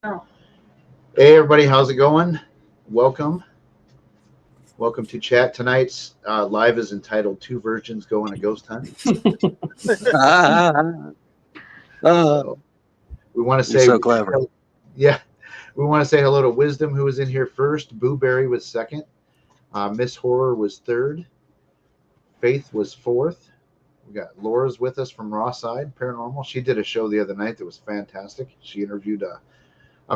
Oh. Hey everybody, how's it going? Welcome to chat. Tonight's live is entitled Two Virgins Go on a Ghost Hunt. So we want to say so clever. Yeah, we want to say hello to Wisdom, who was in here first. Booberry was second. Miss Horror was third. Faith was fourth. We got Laura's with us from Raw Side Paranormal. She did a show the other night that was fantastic. She interviewed a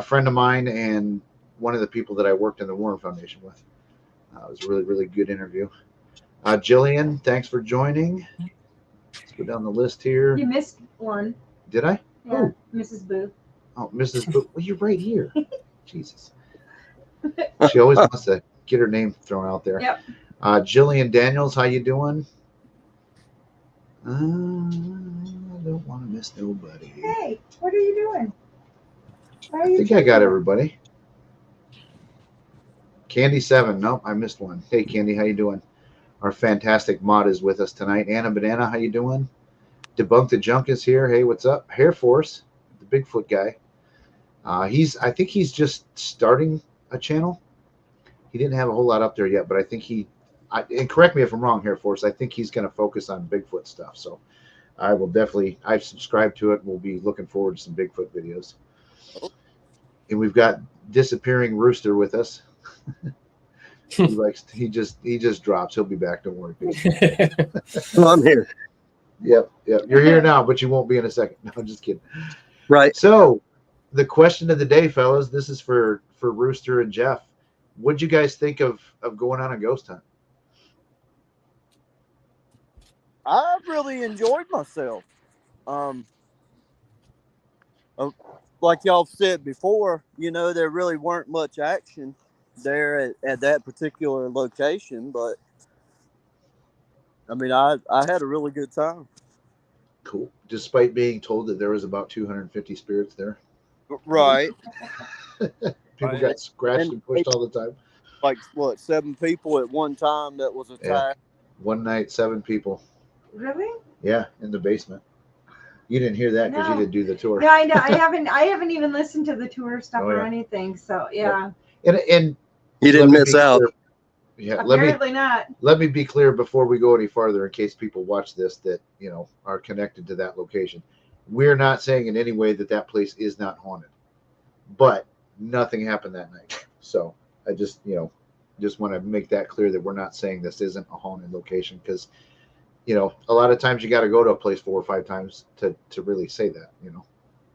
friend of mine and one of the people that I worked in the Warren Foundation with. It was a really, really good interview. Jillian, thanks for joining. Let's go down the list here. You missed one. Did I? Yeah, Oh. Mrs. Boo. Oh, Mrs. Boo. Well, you're right here. Jesus. She always wants to get her name thrown out there. Yep. Jillian Daniels, how you doing? I don't want to miss nobody. Hey, what are you doing? I think I got everybody. Candy 7. Nope, I missed one. Hey, Candy, how you doing? Our fantastic mod is with us tonight. Anna Banana, how you doing? Debunk the Junk is here. Hey, what's up? Hair Force, the Bigfoot guy. I think he's just starting a channel. He didn't have a whole lot up there yet, but I think and correct me if I'm wrong, Hair Force, I think he's going to focus on Bigfoot stuff. So I've subscribed to it. We'll be looking forward to some Bigfoot videos. And we've got Disappearing Rooster with us. he just drops. He'll be back. Don't worry. Well, I'm here. Yep. You're here now, but you won't be in a second. No, I'm just kidding. Right. So the question of the day, fellas, this is for Rooster and Jeff. What'd you guys think of going on a ghost hunt? I really enjoyed myself. Like y'all said before, there really weren't much action there at that particular location, but I mean, I had a really good time. Cool. Despite being told that there was about 250 spirits there. Right. People got scratched and pushed all the time. Like, 7 people at one time that was attacked? Yeah. One night, 7 people. Really? Yeah, in the basement. You didn't hear that because you didn't do the tour. No, I know. I haven't even listened to the tour stuff or anything. So yeah. And you didn't miss out. Yeah, apparently not. Let me be clear before we go any farther, in case people watch this that are connected to that location. We're not saying in any way that place is not haunted, but nothing happened that night. So I just want to make that clear that we're not saying this isn't a haunted location, because a lot of times you got to go to a place 4 or 5 times to really say that.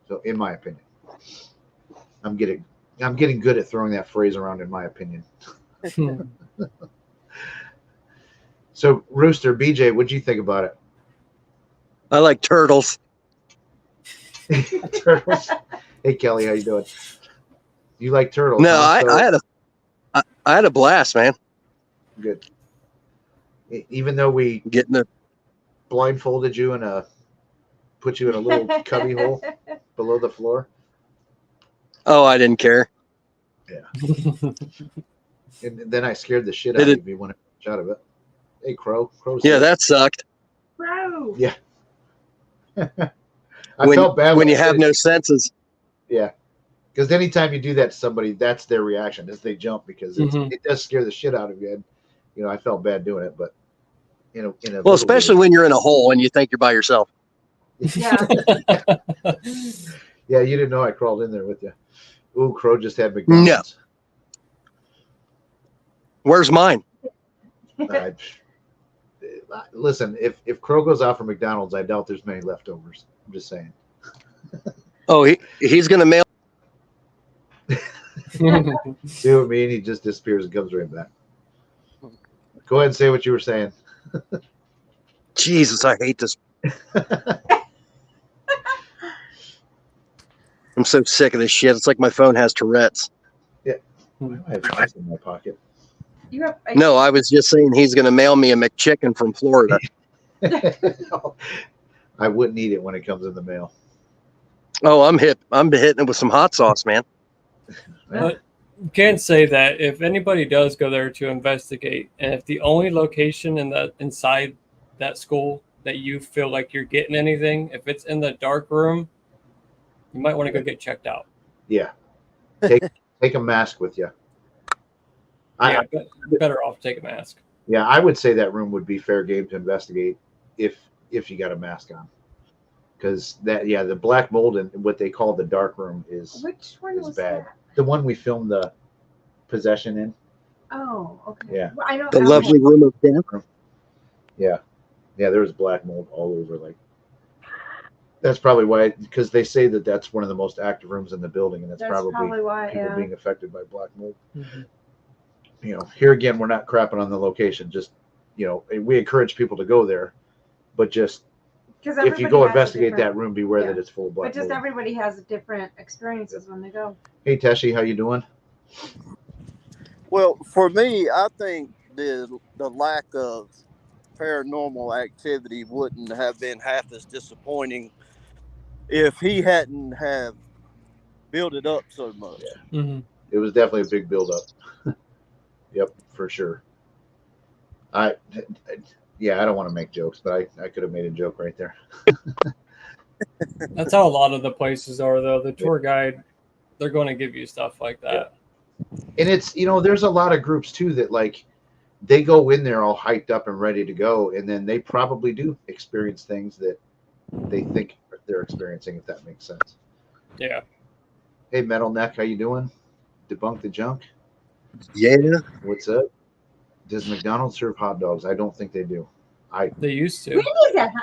So in my opinion, I'm getting good at throwing that phrase around. In my opinion. So Rooster, BJ, what'd you think about it? I like turtles. Turtles. Hey Kelly, how you doing? You like turtles? No, I had a blast, man. Good. Even though we blindfolded you and put you in a little cubby hole below the floor. Oh, I didn't care. Yeah. And then I scared the shit out of you when I got out of it. Hey, Crow. Yeah, that sucked. Crow. Yeah. I felt bad when you have no senses. Yeah. Because anytime you do that to somebody, that's their reaction, is they jump, because it does scare the shit out of you. And, I felt bad doing it, but well, especially when you're in a hole and you think you're by yourself. Yeah. Yeah, you didn't know I crawled in there with you. Ooh, Crow just had McDonald's. No. Where's mine? Listen, if Crow goes out for McDonald's, I doubt there's many leftovers. I'm just saying. Oh, he's going to mail. See what I mean? He just disappears and comes right back. Go ahead and say what you were saying. Jesus, I hate this. I'm so sick of this shit. It's like my phone has Tourette's. Yeah. I have ice in my pocket. No, I was just saying he's going to mail me a McChicken from Florida. I wouldn't eat it when it comes in the mail. Oh, I'm hitting it with some hot sauce, man. You can't say that. If anybody does go there to investigate, and if the only location inside that school that you feel like you're getting anything, if it's in the dark room, you might want to go get checked out. Yeah. Take a mask with you. Yeah, better off take a mask. Yeah, I would say that room would be fair game to investigate if you got a mask on. Because the black mold in what they call the dark room is was bad. that? The one we filmed the possession in. Oh, okay. Yeah. Well, I don't. The lovely room of death. Yeah, there was black mold all over. Like, that's probably why, because they say that that's one of the most active rooms in the building, and that's probably why. people Yeah. being affected by black mold. Mhm. You know, here again, we're not crapping on the location. Just, we encourage people to go there, but just if you go investigate that room, beware that it's full of black But just mold. everybody has different experiences when they go. Hey, Teshi, how you doing? Well, for me, I think the lack of paranormal activity wouldn't have been half as disappointing if he hadn't have built it up so much. Mm-hmm. It was definitely a big build-up. Yep, for sure. I don't want to make jokes, but I could have made a joke right there. That's how a lot of the places are, though. The tour guide, they're going to give you stuff like that. And it's, there's a lot of groups too that like they go in there all hyped up and ready to go, and then they probably do experience things that they think they're experiencing, if that makes sense. Yeah. Hey, Metal Neck, how you doing? Debunk the junk. Yeah. What's up? Does McDonald's serve hot dogs? I don't think they do. They used to.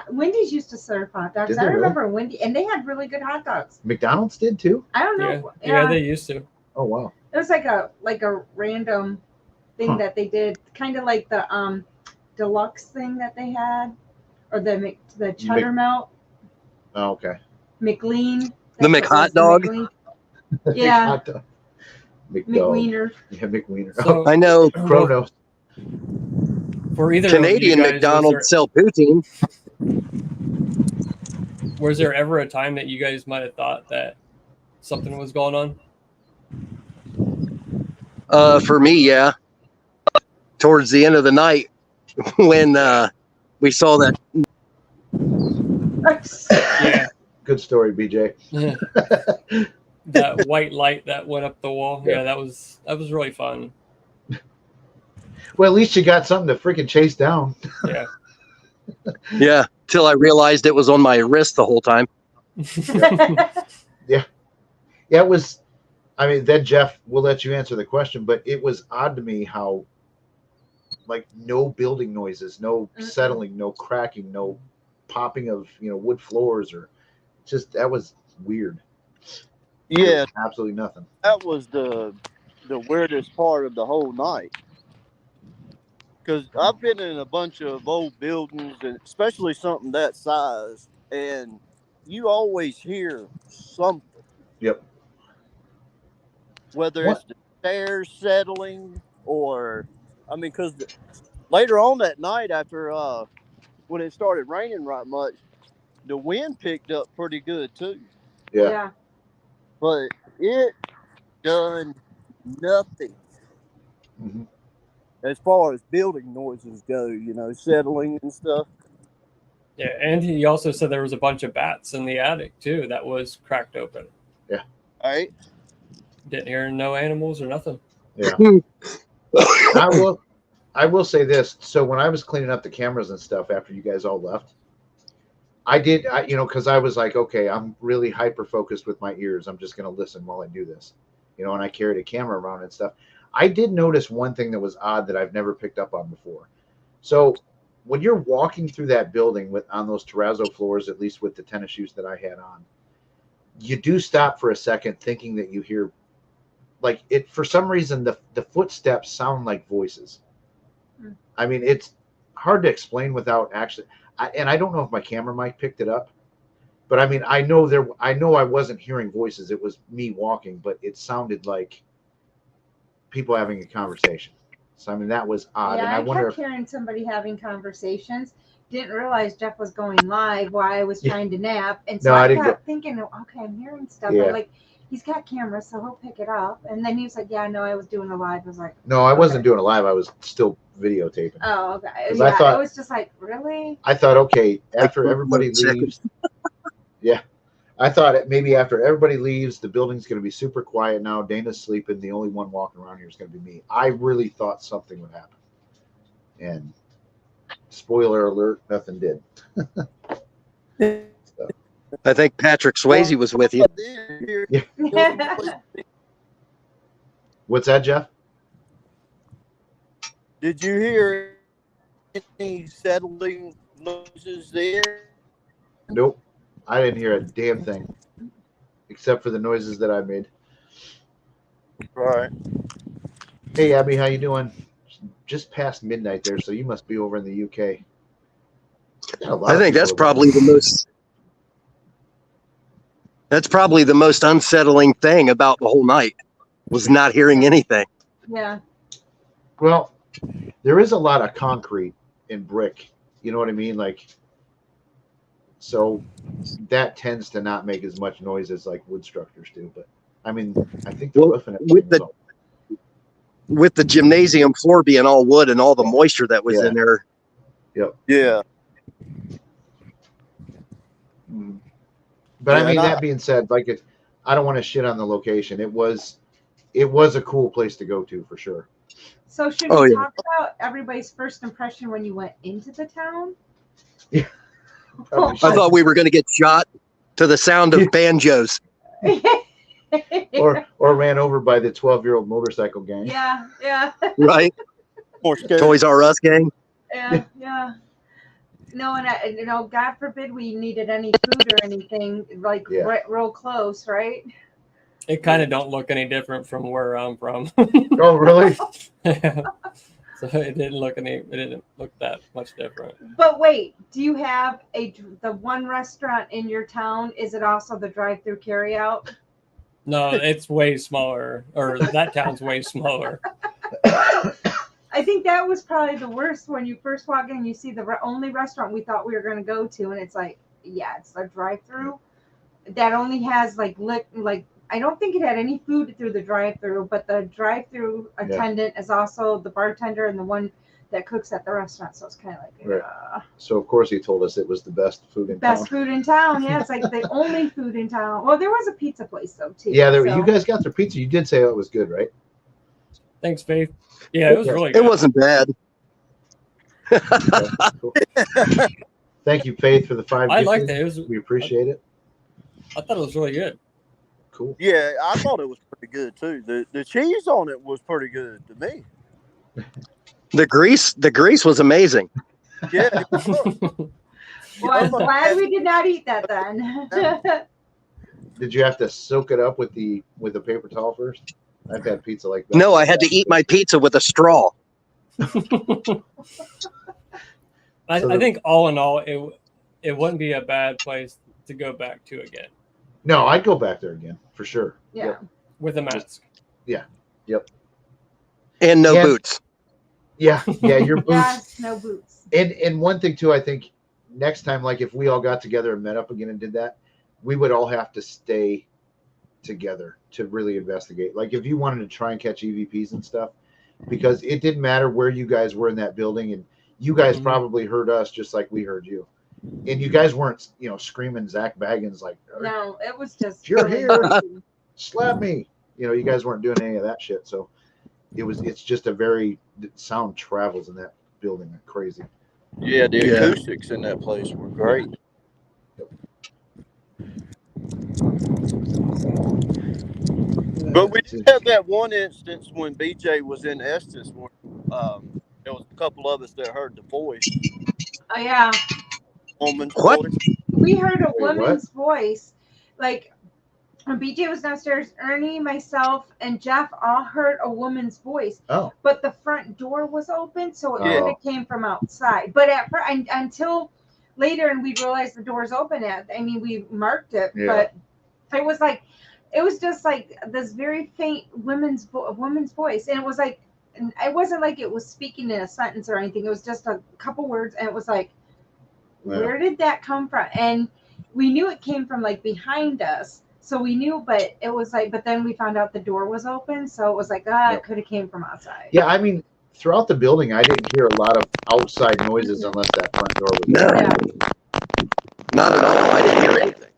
Wendy's used to serve hot dogs. Did I they remember Wendy, and they had really good hot dogs. McDonald's did too? I don't know. Yeah, they used to. Oh wow. It was like a random thing that they did, kind of like the deluxe thing that they had, or the cheddar melt. Oh, okay. McLean. The McHot dog. Yeah. Hot dog. McWiener. Yeah, McWiener. So, I know. Chronos. For either Canadian of you guys, McDonald's sell poutine. Was there ever a time that you guys might have thought that something was going on? For me, yeah. Towards the end of the night, when we saw that. Yeah. Good story, BJ. That white light that went up the wall. Yeah, that was really fun. Well, at least you got something to freaking chase down. Yeah. Yeah, till I realized it was on my wrist the whole time. Yeah, it was. I mean, then Jeff will let you answer the question, but it was odd to me how, like, no building noises, no settling, no cracking, no popping of wood floors, or just that was weird. Yeah, absolutely nothing. That was the weirdest part of the whole night. Because I've been in a bunch of old buildings, and especially something that size, and you always hear something. Yep. Whether it's the stairs settling or, I mean, because later on that night after when it started raining right much, the wind picked up pretty good too. Yeah. But it done nothing. Mm-hmm. As far as building noises go, settling and stuff. Yeah, and he also said there was a bunch of bats in the attic too that was cracked open. Yeah. All right. Didn't hear no animals or nothing. Yeah. I will say this. So when I was cleaning up the cameras and stuff after you guys all left, because I was like, okay, I'm really hyper focused with my ears. I'm just going to listen while I do this, and I carried a camera around and stuff. I did notice one thing that was odd that I've never picked up on before. So when you're walking through that building on those terrazzo floors, at least with the tennis shoes that I had on, you do stop for a second thinking that you hear, like, it, for some reason, the footsteps sound like voices. I mean, it's hard to explain without actually, and I don't know if my camera mic picked it up, but I mean, I know I wasn't hearing voices. It was me walking, but it sounded like people having a conversation. So I mean, that was odd. Yeah, and I wonder kept hearing somebody having conversations. Didn't realize Jeff was going live while I was trying to nap, and so I kept thinking, okay, I'm hearing stuff. Yeah. I'm like, he's got cameras, so he'll pick it up. And then he was like, yeah, no, I was doing a live. I was like, no, I wasn't doing a live. I was still videotaping. Oh, okay. Yeah, I thought, it was just like, really? I thought, okay, after everybody leaves. Yeah. I thought maybe after everybody leaves, the building's going to be super quiet now. Dana's sleeping. The only one walking around here is going to be me. I really thought something would happen. And spoiler alert, nothing did. So, I think Patrick Swayze was with you. what's that, Jeff? Did you hear any settling noises there? Nope. I didn't hear a damn thing except for the noises that I made. Right. Hey, Abby, how you doing? Just past midnight there, so you must be over in the UK. I think that's probably the most. That's probably the most unsettling thing about the whole night was not hearing anything. Yeah. Well, there is a lot of concrete and brick. You know what I mean? Like, so that tends to not make as much noise as like wood structures do. But I mean, I think the roof and with the gymnasium floor being all wood and all the moisture that was in there. Yep. Yeah. But I mean, that being said, like, I don't want to shit on the location. It was a cool place to go to for sure. So should we talk about everybody's first impression when you went into the town? Yeah. I thought we were going to get shot to the sound of banjos. or ran over by the 12-year-old motorcycle gang. Yeah, yeah. Right? Toys R Us gang. Yeah, yeah. No, and God forbid we needed any food or anything, like real close, right? It kind of don't look any different from where I'm from. Oh, really? Yeah. So it didn't look that much different. But wait, do you have the one restaurant in your town? Is it also the drive-through carryout? No, it's way smaller, or that town's way smaller. I think that was probably the worst when you first walk in. You see the only restaurant we thought we were going to go to, and it's like, yeah, it's the drive-through that only has like I don't think it had any food through the drive-through, but the drive-through attendant is also the bartender and the one that cooks at the restaurant. So it's kind of like, So of course he told us it was the best food in town. Best food in town. Yeah, it's like the only food in town. Well, there was a pizza place though too. Yeah, you guys got their pizza. You did say it was good, right? Thanks, Faith. Yeah, it was really good. It wasn't bad. Cool. Thank you, Faith, for the 5. I liked it. We appreciate it. I thought it was really good. Cool. Yeah, I thought it was pretty good too. The cheese on it was pretty good to me. The grease was amazing. Yeah. Well, I'm glad we did not eat that then. Did you have to soak it up with the paper towel first? I've had pizza like that. No, I had to eat my pizza with a straw. I think all in all, it wouldn't be a bad place to go back to again. No, I'd go back there again for sure. Yeah. Yep. With a mask. Yeah. Yep. And no boots. Yeah. Yeah. Your boots. Yes, no boots. And one thing too, I think next time, like if we all got together and met up again and did that, we would all have to stay together to really investigate. Like if you wanted to try and catch EVPs and stuff, because it didn't matter where you guys were in that building, and you guys probably heard us just like we heard you. And you guys weren't, screaming Zach Baggins like, no, it was just, you're here, slap me. You guys weren't doing any of that shit. So it's just sound travels in that building like crazy. Yeah, the acoustics in that place were great. But we did have that one instance when BJ was in Estes where there was a couple of us that heard the voice. Oh yeah. Woman's What? voice. We heard a woman's voice. Like when BJ was downstairs, Ernie, myself, and Jeff all heard a woman's voice. Oh. But the front door was open, so it could have came from outside. But until later, and we realized the door's open. We marked it, but it was just like this very faint woman's voice, and it was like, and it wasn't like it was speaking in a sentence or anything. It was just a couple words, and it was like, where did that come from? And we knew it came from like behind us, so we knew. But it was like, but then we found out the door was open, so it was like, it could have came from outside. Yeah, throughout the building, I didn't hear a lot of outside noises unless that front door was open. Not at all. I didn't hear anything.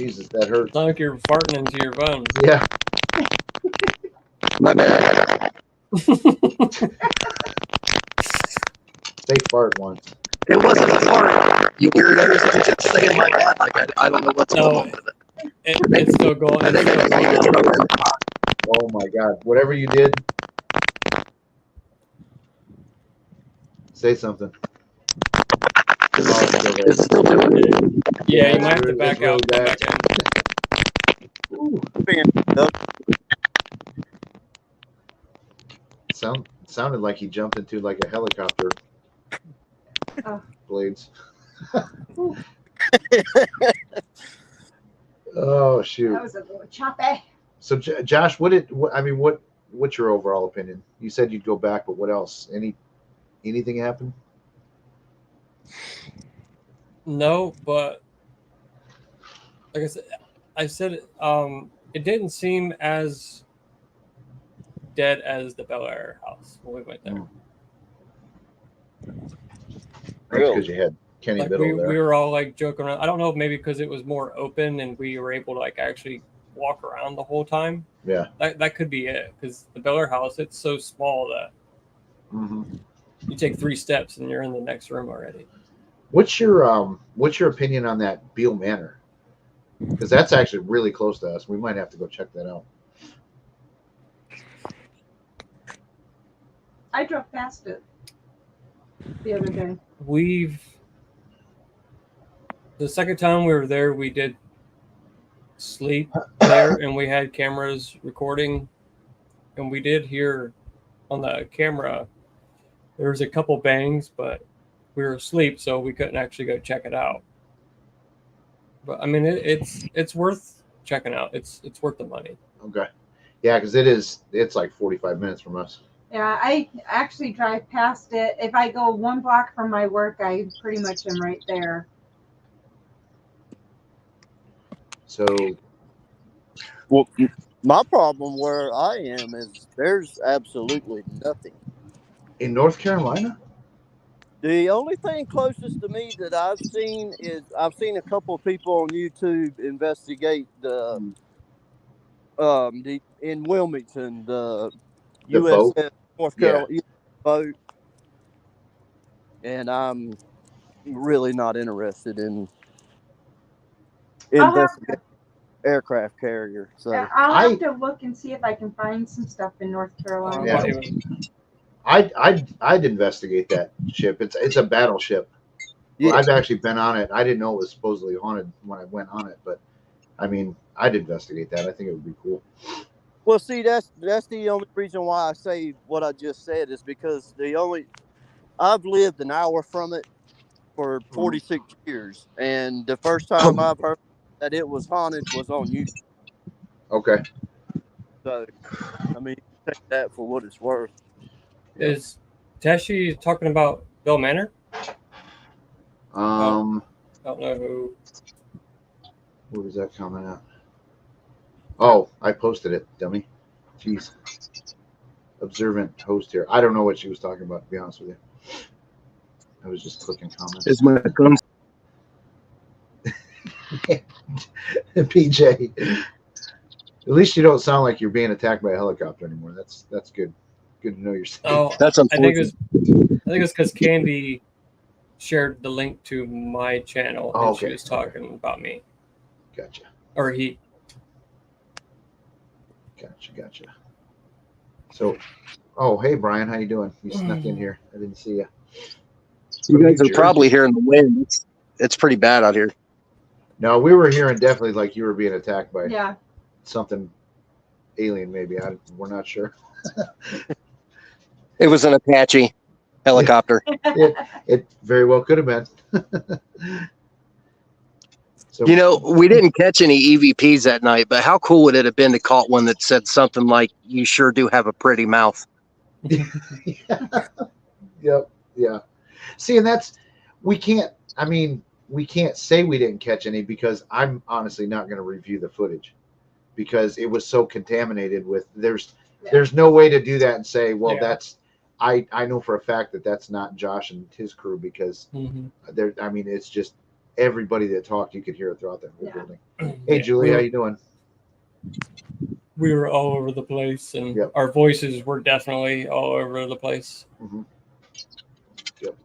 Jesus, that hurt. It's not like you're farting into your phone. Yeah. My bad. Say fart once. It wasn't a fart. You weirdos are just saying my bad. Like I don't know what's going on with it. It's still going. I think It's still it's going on. Oh my God! Whatever you did, say something. It's still doing it. Yeah, you it's might have to really- back it's really out. Come bad. back in. Ooh. Sounded like he jumped into like a helicopter Oh. blades. Oh shoot! That was a little choppy. So Josh, what's your overall opinion? You said you'd go back, but what else? Anything happen? No, but like I said, it didn't seem as dead as the Bel Air house when we went there. That's because you had Kenny Like Biddle there. we were all like joking around. I don't know if maybe because it was more open and we were able to like actually walk around the whole time. Yeah. That could be it, because the Bel Air house, it's so small that you take 3 steps and you're in the next room already. What's your opinion on that Beale Manor? Because that's actually really close to us. We might have to go check that out. I drove past it the other day. The second time we were there, we did sleep there, and we had cameras recording, and we did hear on the camera there was a couple bangs, but we were asleep, so we couldn't actually go check it out. But I mean, it's worth checking out. It's worth the money. Okay. Yeah, because it's like 45 minutes from us. Yeah, I actually drive past it. If I go 1 block from my work, I pretty much am right there. So, Well, my problem where I am is there's absolutely nothing. in North Carolina? The only thing closest to me that I've seen is I've seen a couple of people on YouTube investigate the in Wilmington the boat? USS North Carolina boat, and I'm really not interested in investigating aircraft carrier. So I'll have to look and see if I can find some stuff in North Carolina. Yeah. I'd investigate that ship. It's a battleship. yeah. Well, I've actually been on it. I didn't know it was supposedly haunted when I went on it, but I mean, I'd investigate that. I think it would be cool. Well, see, that's the only reason why I say what I just said is because I've lived an hour from it for 46 years, and the first time I've heard that it was haunted was on YouTube. Okay. So, I mean, take that for what it's worth. Is Tashi talking about Bell Manor? I don't know who. Where was that coming out? Oh, I posted it, dummy. Jeez. Observant host here. I don't know what she was talking about, to be honest with you. I was just clicking comments. Is when it comes. PJ. At least you don't sound like you're being attacked by a helicopter anymore. That's good. Good to know you're safe. Oh, That's unfortunate. I think it's because Candy shared the link to my channel, and she was talking about me. Gotcha. Or he. Gotcha. So, hey Brian, how you doing? You snuck in here. I didn't see you. You guys are probably hearing the wind. It's pretty bad out here. No, we were hearing definitely like you were being attacked by something alien, maybe. We're not sure. It was an Apache helicopter. It very well could have been. So, you know, we didn't catch any EVPs that night, but how cool would it have been to caught one that said something like, "You sure do have a pretty mouth." Yep. Yeah. See, and we can't say we didn't catch any because I'm honestly not going to review the footage because it was so contaminated with there's no way to do that and say, well, that's I know for a fact that that's not Josh and his crew because it's just everybody that talked, you could hear it throughout that whole Yeah. building. Hey, Yeah. Julie, how you doing? We were all over the place, and Yep. our voices were definitely all over the place. Mm-hmm. Yep.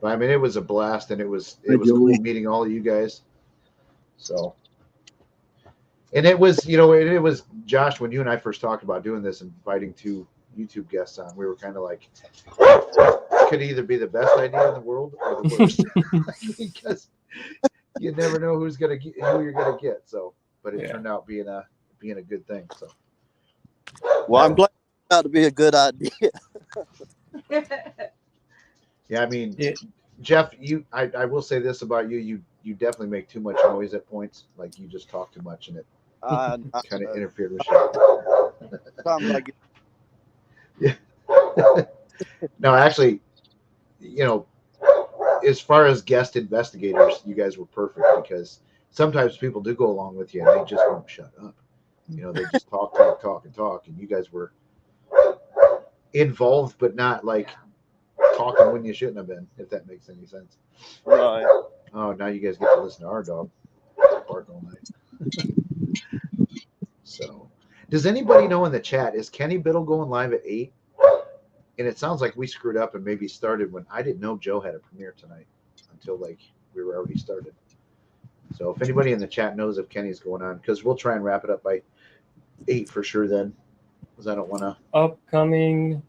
But, I mean, it was a blast, and it was Hi, cool Julie. meeting all of you guys. So, and it was, you know, it was Josh, when you and I first talked about doing this and inviting 2 YouTube guests on, we were kind of like, it could either be the best idea in the world or the worst, because you never know who you're gonna get. So, but it turned out being a good thing. So, Well, I'm glad it turned out to be a good idea. yeah, I mean, Jeff, I will say this about you: you definitely make too much noise at points. Like, you just talk too much, and it kind of interfered with shit. Sometimes I get No, actually, you know, as far as guest investigators, you guys were perfect, because sometimes people do go along with you and they just won't shut up. You know, they just talk, and you guys were involved, but not like talking when you shouldn't have been, if that makes any sense. right. Oh, now you guys get to listen to our dog bark all night. So, does anybody know in the chat, is Kenny Biddle going live at 8? And it sounds like we screwed up and maybe started when I didn't know Joe had a premiere tonight until like we were already started. So if anybody in the chat knows if Kenny's going on, because we'll try and wrap it up by 8 for sure then, because I don't want to. Upcoming,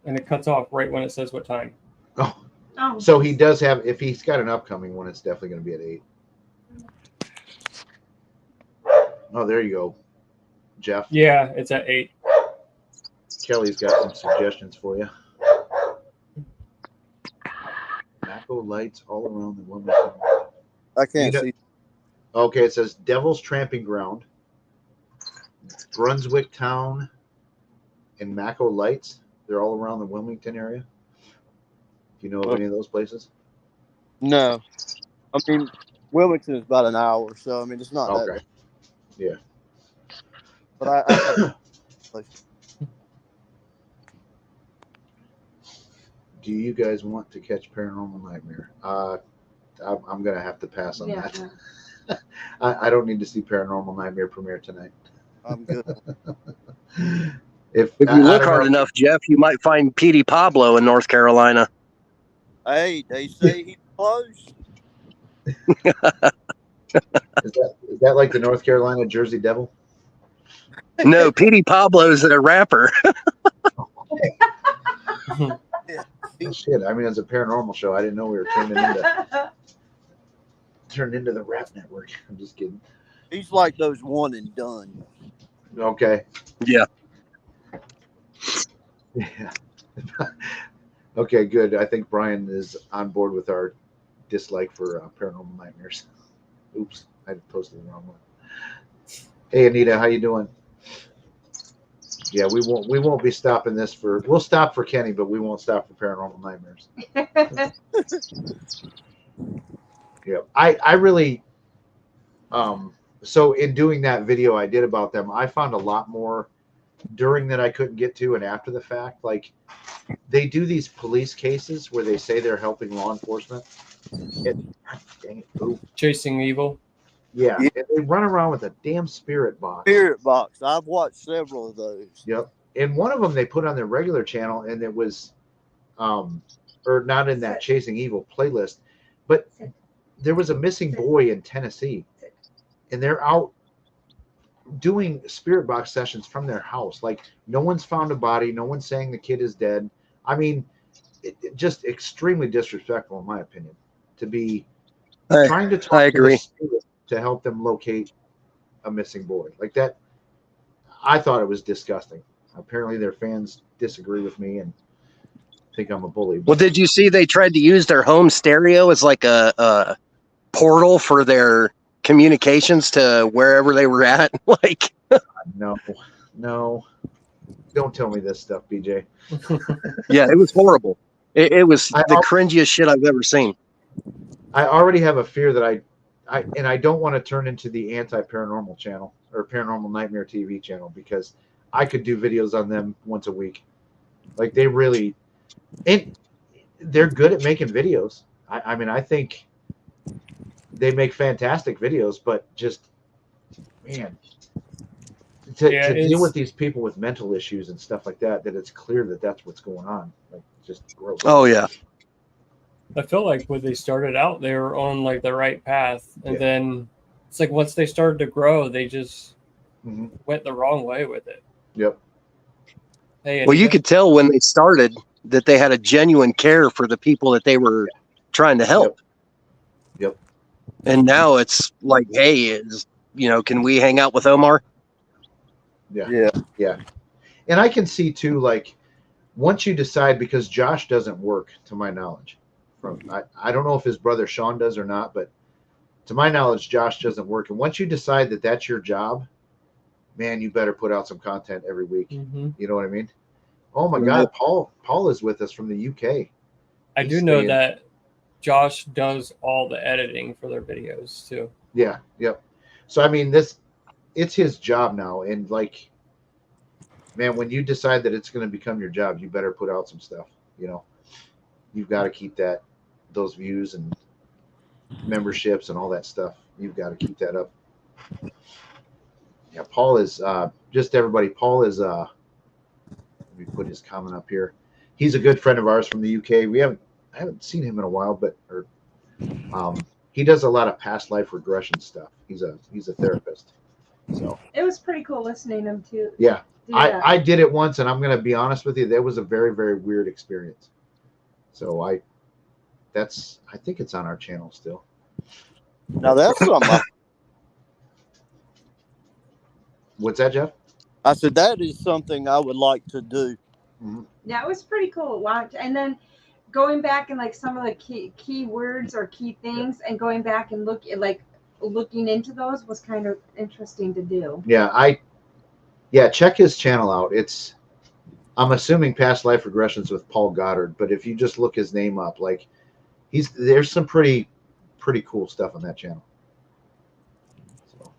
and it cuts off right when it says what time. Oh, so he does have, if he's got an upcoming one, it's definitely going to be at 8. Oh, there you go, Jeff. Yeah, it's at 8. Kelly's got some suggestions for you. Mako lights all around the woman. I can't see. Okay, it says Devil's Tramping Ground, Brunswick Town, and Mako Lights. They're all around the Wilmington area. Do you know of any of those places? No. I mean, Wilmington is about an hour, so I mean, it's not that. Okay. Yeah. But I do you guys want to catch Paranormal Nightmare? I'm going to have to pass on that. I don't need to see Paranormal Nightmare premiere tonight. I'm good. If you look hard enough, Jeff, you might find Petey Pablo in North Carolina. Hey, they say he's close. Is that like the North Carolina Jersey Devil? No, Petey Pablo's a rapper. Shit, I mean, it's a paranormal show. I didn't know we were turned into the rap network. I'm just kidding. He's like those one and done. Okay. Yeah. Yeah. Okay, good. I think Brian is on board with our dislike for Paranormal Nightmares. Oops, I posted the wrong one. Hey, Anita, how you doing? Yeah, we won't be stopping this we'll stop for Kenny, but we won't stop for Paranormal Nightmares. Yeah, I really so in doing that video I did about them, I found a lot more during that I couldn't get to, and after the fact. Like, they do these police cases where they say they're helping law enforcement. Dang it, Boo. Chasing Evil. Yeah, and they run around with a damn spirit box. Spirit box. I've watched several of those. Yep. And one of them they put on their regular channel, and it was, or not in that Chasing Evil playlist, but there was a missing boy in Tennessee, and they're out doing spirit box sessions from their house. Like, no one's found a body. No one's saying the kid is dead. I mean, it just extremely disrespectful, in my opinion, to be trying to talk to the spirit to help them locate a missing boy like that. I thought it was disgusting. Apparently their fans disagree with me and think I'm a bully. Well, did you see they tried to use their home stereo as like a portal for their communications to wherever they were at? Like, no, don't tell me this stuff, BJ. Yeah, it was horrible. It was the cringiest shit I've ever seen. I already have a fear that I don't want to turn into the anti-paranormal channel or Paranormal Nightmare TV channel, because I could do videos on them once a week. Like, they really, and they're good at making videos. I mean, I think they make fantastic videos, but just, man, to deal with these people with mental issues and stuff like that, that it's clear that that's what's going on. Like, just gross. Oh yeah. I feel like when they started out, they were on like the right path, and then it's like once they started to grow, they just went the wrong way with it. Yep. Hey, well, you could tell when they started that they had a genuine care for the people that they were trying to help. Yep. And now it's like, hey, can we hang out with Omar? Yeah. And I can see too, like, once you decide, because Josh doesn't work, to my knowledge. I don't know if his brother Sean does or not, but to my knowledge, Josh doesn't work. And once you decide that that's your job, man, you better put out some content every week. You know what I mean? Oh my God, Paul is with us from the UK. I do know that Josh does all the editing for their videos too. Yeah, yep. So I mean, it's his job now, and like, man, when you decide that it's going to become your job, you better put out some stuff. You've got to keep those views and memberships and all that stuff. You've got to keep that up. Yeah, Paul is just everybody. Paul is let me put his comment up here. He's a good friend of ours from the UK. I haven't seen him in a while, but he does a lot of past life regression stuff. He's a therapist. So it was pretty cool listening to him too. Yeah. I did it once, and I'm going to be honest with you, that was a very, very weird experience. So I think it's on our channel still. Now that's something. What's that, Jeff? I said that is something I would like to do. Yeah, it was pretty cool to watch. And then going back and like some of the key words or key things, and going back and looking into those was kind of interesting to do. Yeah, check his channel out. I'm assuming past life regressions with Paul Goddard, but if you just look his name up, like there's some pretty cool stuff on that channel. So,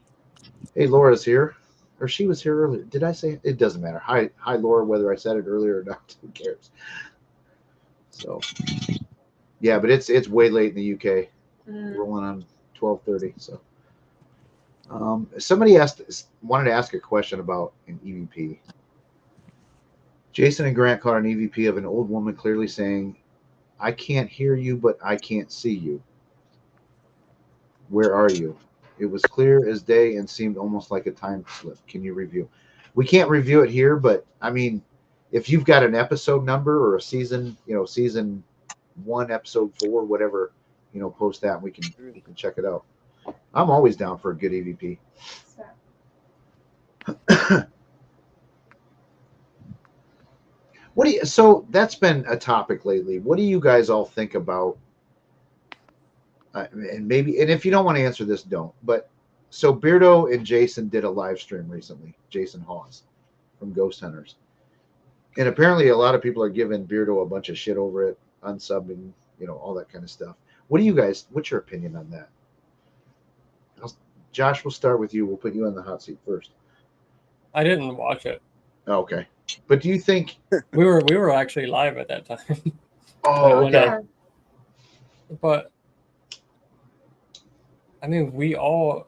hey, Laura's here, or she was here earlier. Did I say it? Doesn't matter. Hi, Laura. Whether I said it earlier or not, who cares? So, yeah, but it's way late in the UK. Rolling on 12:30. So, somebody wanted to ask a question about an EVP. Jason and Grant caught an EVP of an old woman clearly saying, "I can't hear you, but I can't see you. Where are you?" It was clear as day and seemed almost like a time slip. Can you review? We can't review it here, but I mean, if you've got an episode number or a season, season 1, episode 4, whatever, post that and we can check it out. I'm always down for a good EVP. So that's been a topic lately. What do you guys all think about? And if you don't want to answer this, don't. But so Beardo and Jason did a live stream recently. Jason Hawes from Ghost Hunters, and apparently a lot of people are giving Beardo a bunch of shit over it, unsubbing, all that kind of stuff. What's your opinion on that? Josh, we'll start with you. We'll put you on the hot seat first. I didn't watch it. Oh, okay. But do you think we were actually live at that time? Oh, okay. But I mean, we all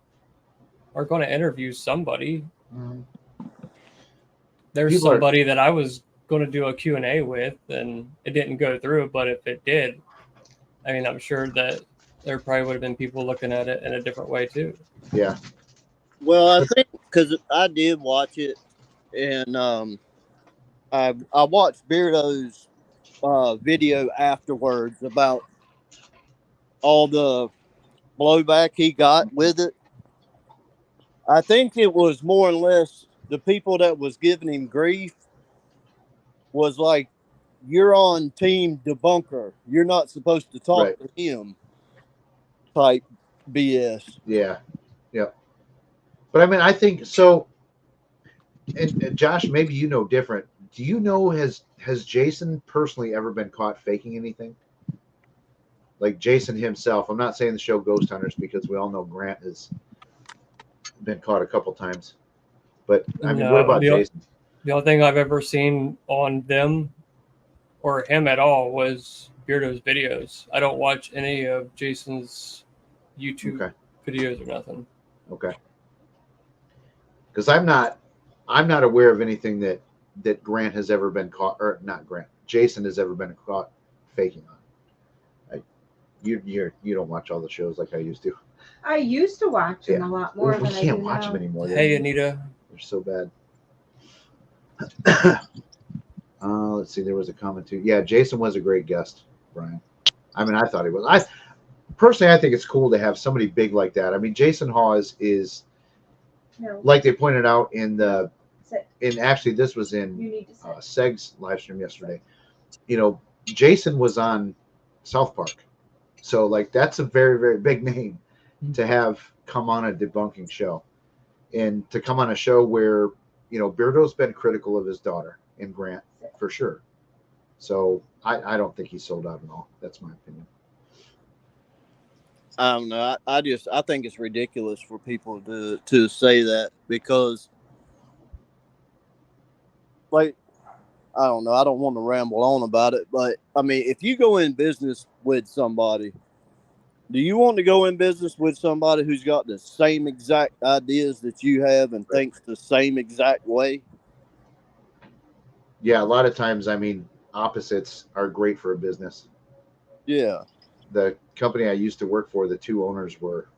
are going to interview somebody. There's somebody that I was going to do a Q&A with, and it didn't go through. But if it did, I mean, I'm sure that there probably would have been people looking at it in a different way too. Yeah. Well, I think because I did watch it, and I watched Beardo's video afterwards about all the blowback he got with it. I think it was more or less the people that was giving him grief was like, "You're on team debunker. You're not supposed to talk to him." Type BS. Yeah. But I mean, I think so. And Josh, maybe different. Do you know has Jason personally ever been caught faking anything? Like Jason himself. I'm not saying the show Ghost Hunters, because we all know Grant has been caught a couple times. But I mean, what about Jason? The only thing I've ever seen on them or him at all was Beardo's videos. I don't watch any of Jason's YouTube videos or nothing. Okay. Because I'm not aware of anything that Grant has ever been caught, or not Grant, Jason has ever been caught faking on. You don't watch all the shows like I used to. I used to watch them a lot more than I do now. We can't watch them anymore. Hey, Anita. They're so bad. Let's see. There was a comment too. Yeah, Jason was a great guest, Brian. I mean, I thought he was. I think it's cool to have somebody big like that. I mean, Jason Hawes is, like they pointed out actually this was in Seg's live stream yesterday. You know, Jason was on South Park, so like that's a very, very big name to have come on a debunking show, and to come on a show where, you know, Beardo's been critical of his daughter and Grant for sure. So I don't think he's sold out at all. That's my opinion. I don't know. I think it's ridiculous for people to say that, because, like, I don't know. I don't want to ramble on about it, but I mean, if you go in business with somebody, do you want to go in business with somebody who's got the same exact ideas that you have and thinks the same exact way? Yeah, a lot of times, I mean, opposites are great for a business. Yeah. The company I used to work for, the two owners were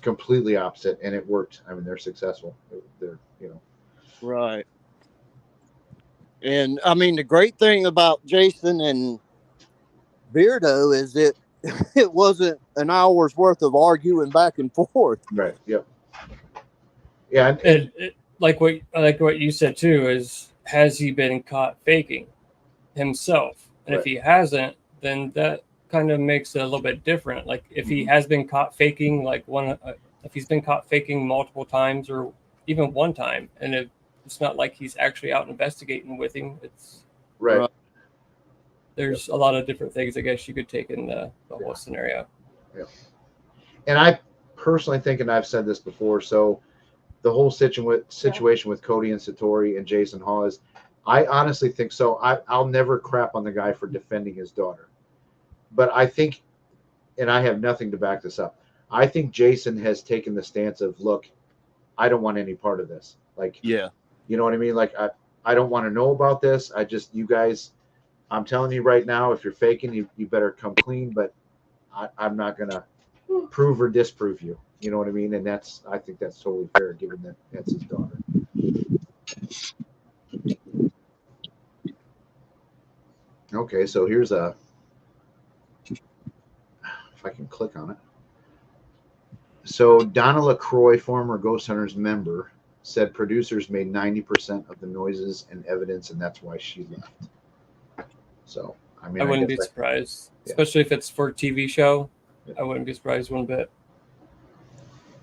completely opposite, and it worked. I mean, they're successful. They're Right. And I mean, the great thing about Jason and Beardo is that it wasn't an hour's worth of arguing back and forth. Right. Yep. Yeah. And like what you said too is, has he been caught faking himself? And if he hasn't, then that kind of makes it a little bit different. Like if he has been caught faking, like if he's been caught faking multiple times or even one time, and it's not like he's actually out investigating with him. It's right. There's a lot of different things, I guess, you could take in the whole scenario. Yeah. And I personally think, and I've said this before, so the whole situation with Cody and Satori and Jason Hawes, I honestly think so. I'll never crap on the guy for defending his daughter. But I think, and I have nothing to back this up, I think Jason has taken the stance of, look, I don't want any part of this. Like, yeah, you know what I mean? Like, I don't want to know about this. You guys, I'm telling you right now, if you're faking, you better come clean, but I'm not going to prove or disprove you. You know what I mean? And I think that's totally fair, given that that's his daughter. Okay, so here's if I can click on it. So Donna LaCroix, former Ghost Hunters member, said producers made 90% of the noises and evidence, and that's why she left. So, I mean, I wouldn't be surprised, especially if it's for a TV show. Yeah. I wouldn't be surprised one bit.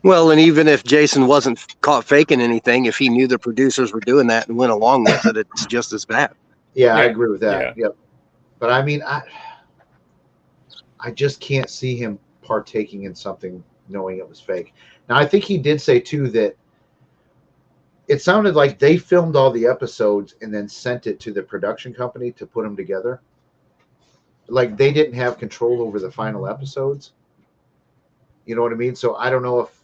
Well, and even if Jason wasn't caught faking anything, if he knew the producers were doing that and went along with it, it's just as bad. Yeah, I agree with that. Yeah. Yep. But I mean, I just can't see him partaking in something knowing it was fake. Now, I think he did say too that it sounded like they filmed all the episodes and then sent it to the production company to put them together. Like they didn't have control over the final episodes. You know what I mean? So I don't know if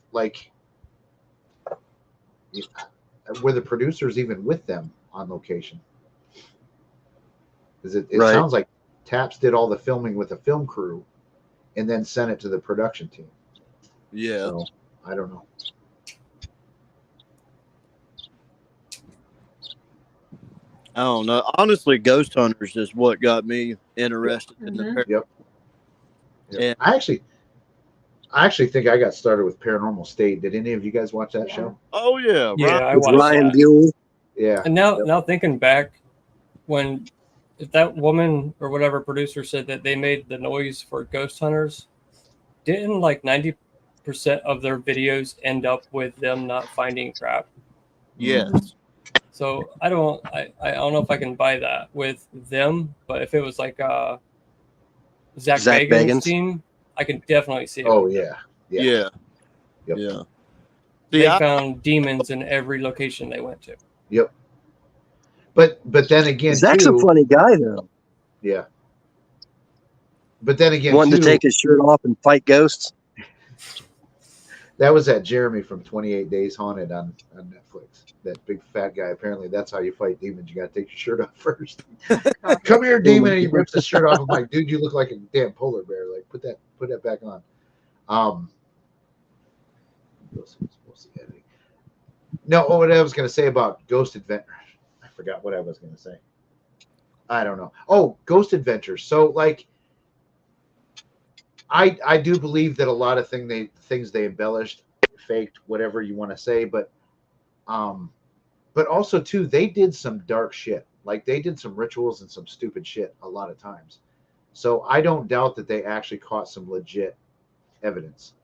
were the producers even with them on location? Because it sounds like Taps did all the filming with a film crew and then sent it to the production team. Yeah. So I don't know. I don't know. Honestly, Ghost Hunters is what got me interested in the Yep. And I actually think I got started with Paranormal State. Did any of you guys watch that show? Oh yeah, Yeah, I With watched Ryan that. Buell. Yeah. And now thinking back, if that woman or whatever producer said that they made the noise for Ghost Hunters, didn't like 90% of their videos end up with them not finding crap? Yes. So I don't know if I can buy that with them, but if it was like Zach Bagans' team, I can definitely see it. Oh yeah. Yeah. Yep. Yeah. They found demons in every location they went to. Yep. But then again, Zach's a funny guy though. Yeah. But then again, wanting to take his shirt off and fight ghosts. That was that Jeremy from 28 Days Haunted on Netflix. That big fat guy. Apparently, that's how you fight demons. You got to take your shirt off first. Come here, demon! And he rips his shirt off. I'm like, dude, you look like a damn polar bear. Like, put that back on. No, what I was going to say about Ghost Adventure. I forgot what I was going to say. I don't know. Oh, Ghost Adventures. So, like, I do believe that a lot of things they embellished, faked, whatever you want to say, but also too, they did some dark shit. Like, they did some rituals and some stupid shit a lot of times. So I don't doubt that they actually caught some legit evidence.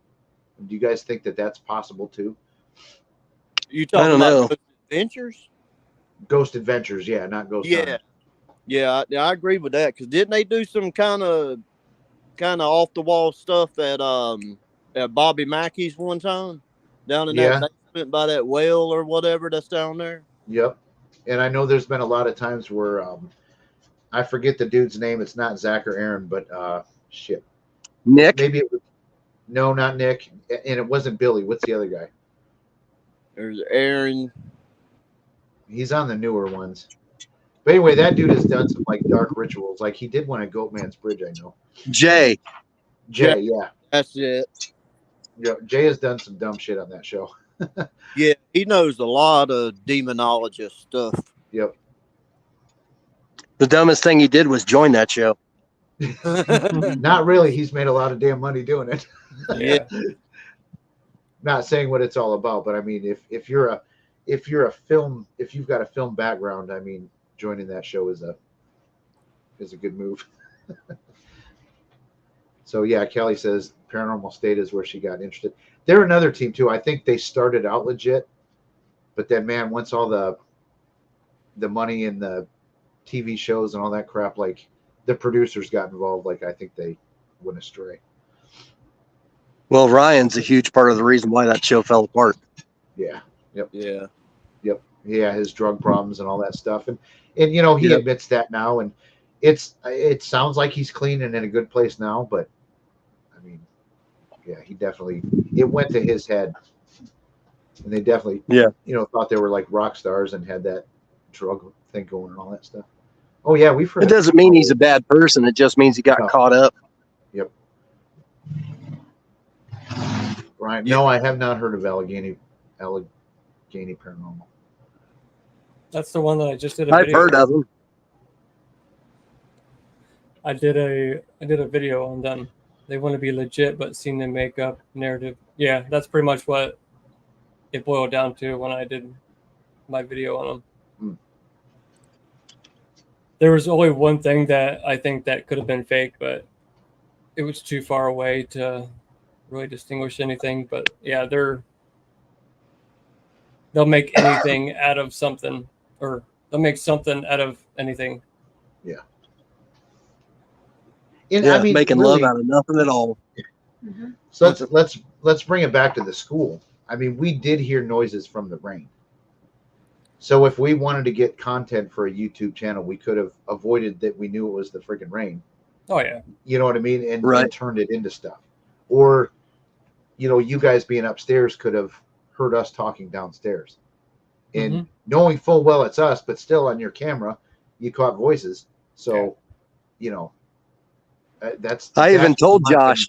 Do you guys think that that's possible too? You talking about Ghost Adventures? Ghost Adventures, yeah, not Ghost Hunters. Yeah, I agree with that. Because didn't they do some kind of off the wall stuff at Bobby Mackey's one time down in that basement by that well or whatever that's down there? Yep. And I know there's been a lot of times where I forget the dude's name. It's not Zach or Aaron, but shit. Nick? Maybe it was, no, not Nick. And it wasn't Billy. What's the other guy? There's Aaron. He's on the newer ones. But anyway, that dude has done some like dark rituals. Like, he did one at Goatman's Bridge, I know. Jay, yeah. That's it. Yeah, Jay has done some dumb shit on that show. Yeah, he knows a lot of demonologist stuff. Yep. The dumbest thing he did was join that show. Not really. He's made a lot of damn money doing it. Yeah. Not saying what it's all about, but I mean, if you're a film, if you've got a film background, I mean, joining that show is a good move. So yeah, Kelly says Paranormal State is where she got interested. They're another team too. I think they started out legit, but then, man, once all the money and the TV shows and all that crap, like, the producers got involved, like, I think they went astray. Well, Ryan's a huge part of the reason why that show fell apart. Yeah. Yep. Yeah. Yep. Yeah, his drug problems and all that stuff, and you know, he admits that now, and it sounds like he's clean and in a good place now, but I mean, yeah, it went to his head, and they definitely, thought they were like rock stars and had that drug thing going and all that stuff. Oh yeah, we've heard. It doesn't mean he's a bad person. It just means he got caught up. Yep. Brian, no, I have not heard of Allegheny Paranormal. That's the one that I just did. I've heard of him. I did a video on them. They want to be legit, but seen the makeup narrative. Yeah, that's pretty much what it boiled down to when I did my video on them. There was only one thing that I think that could have been fake, but it was too far away to really distinguish anything. But yeah, they'll make anything out of something, or they'll make something out of anything. Yeah. I mean, making really, love out of nothing at all. Mm-hmm. So let's bring it back to the school. I mean, we did hear noises from the rain. So if we wanted to get content for a YouTube channel, we could have avoided that. We knew it was the freaking rain. Oh yeah. You know what I mean? And turned it into stuff. Or, you guys being upstairs could have heard us talking downstairs. And knowing full well it's us, but still on your camera, you caught voices. So, that's. I even told Josh.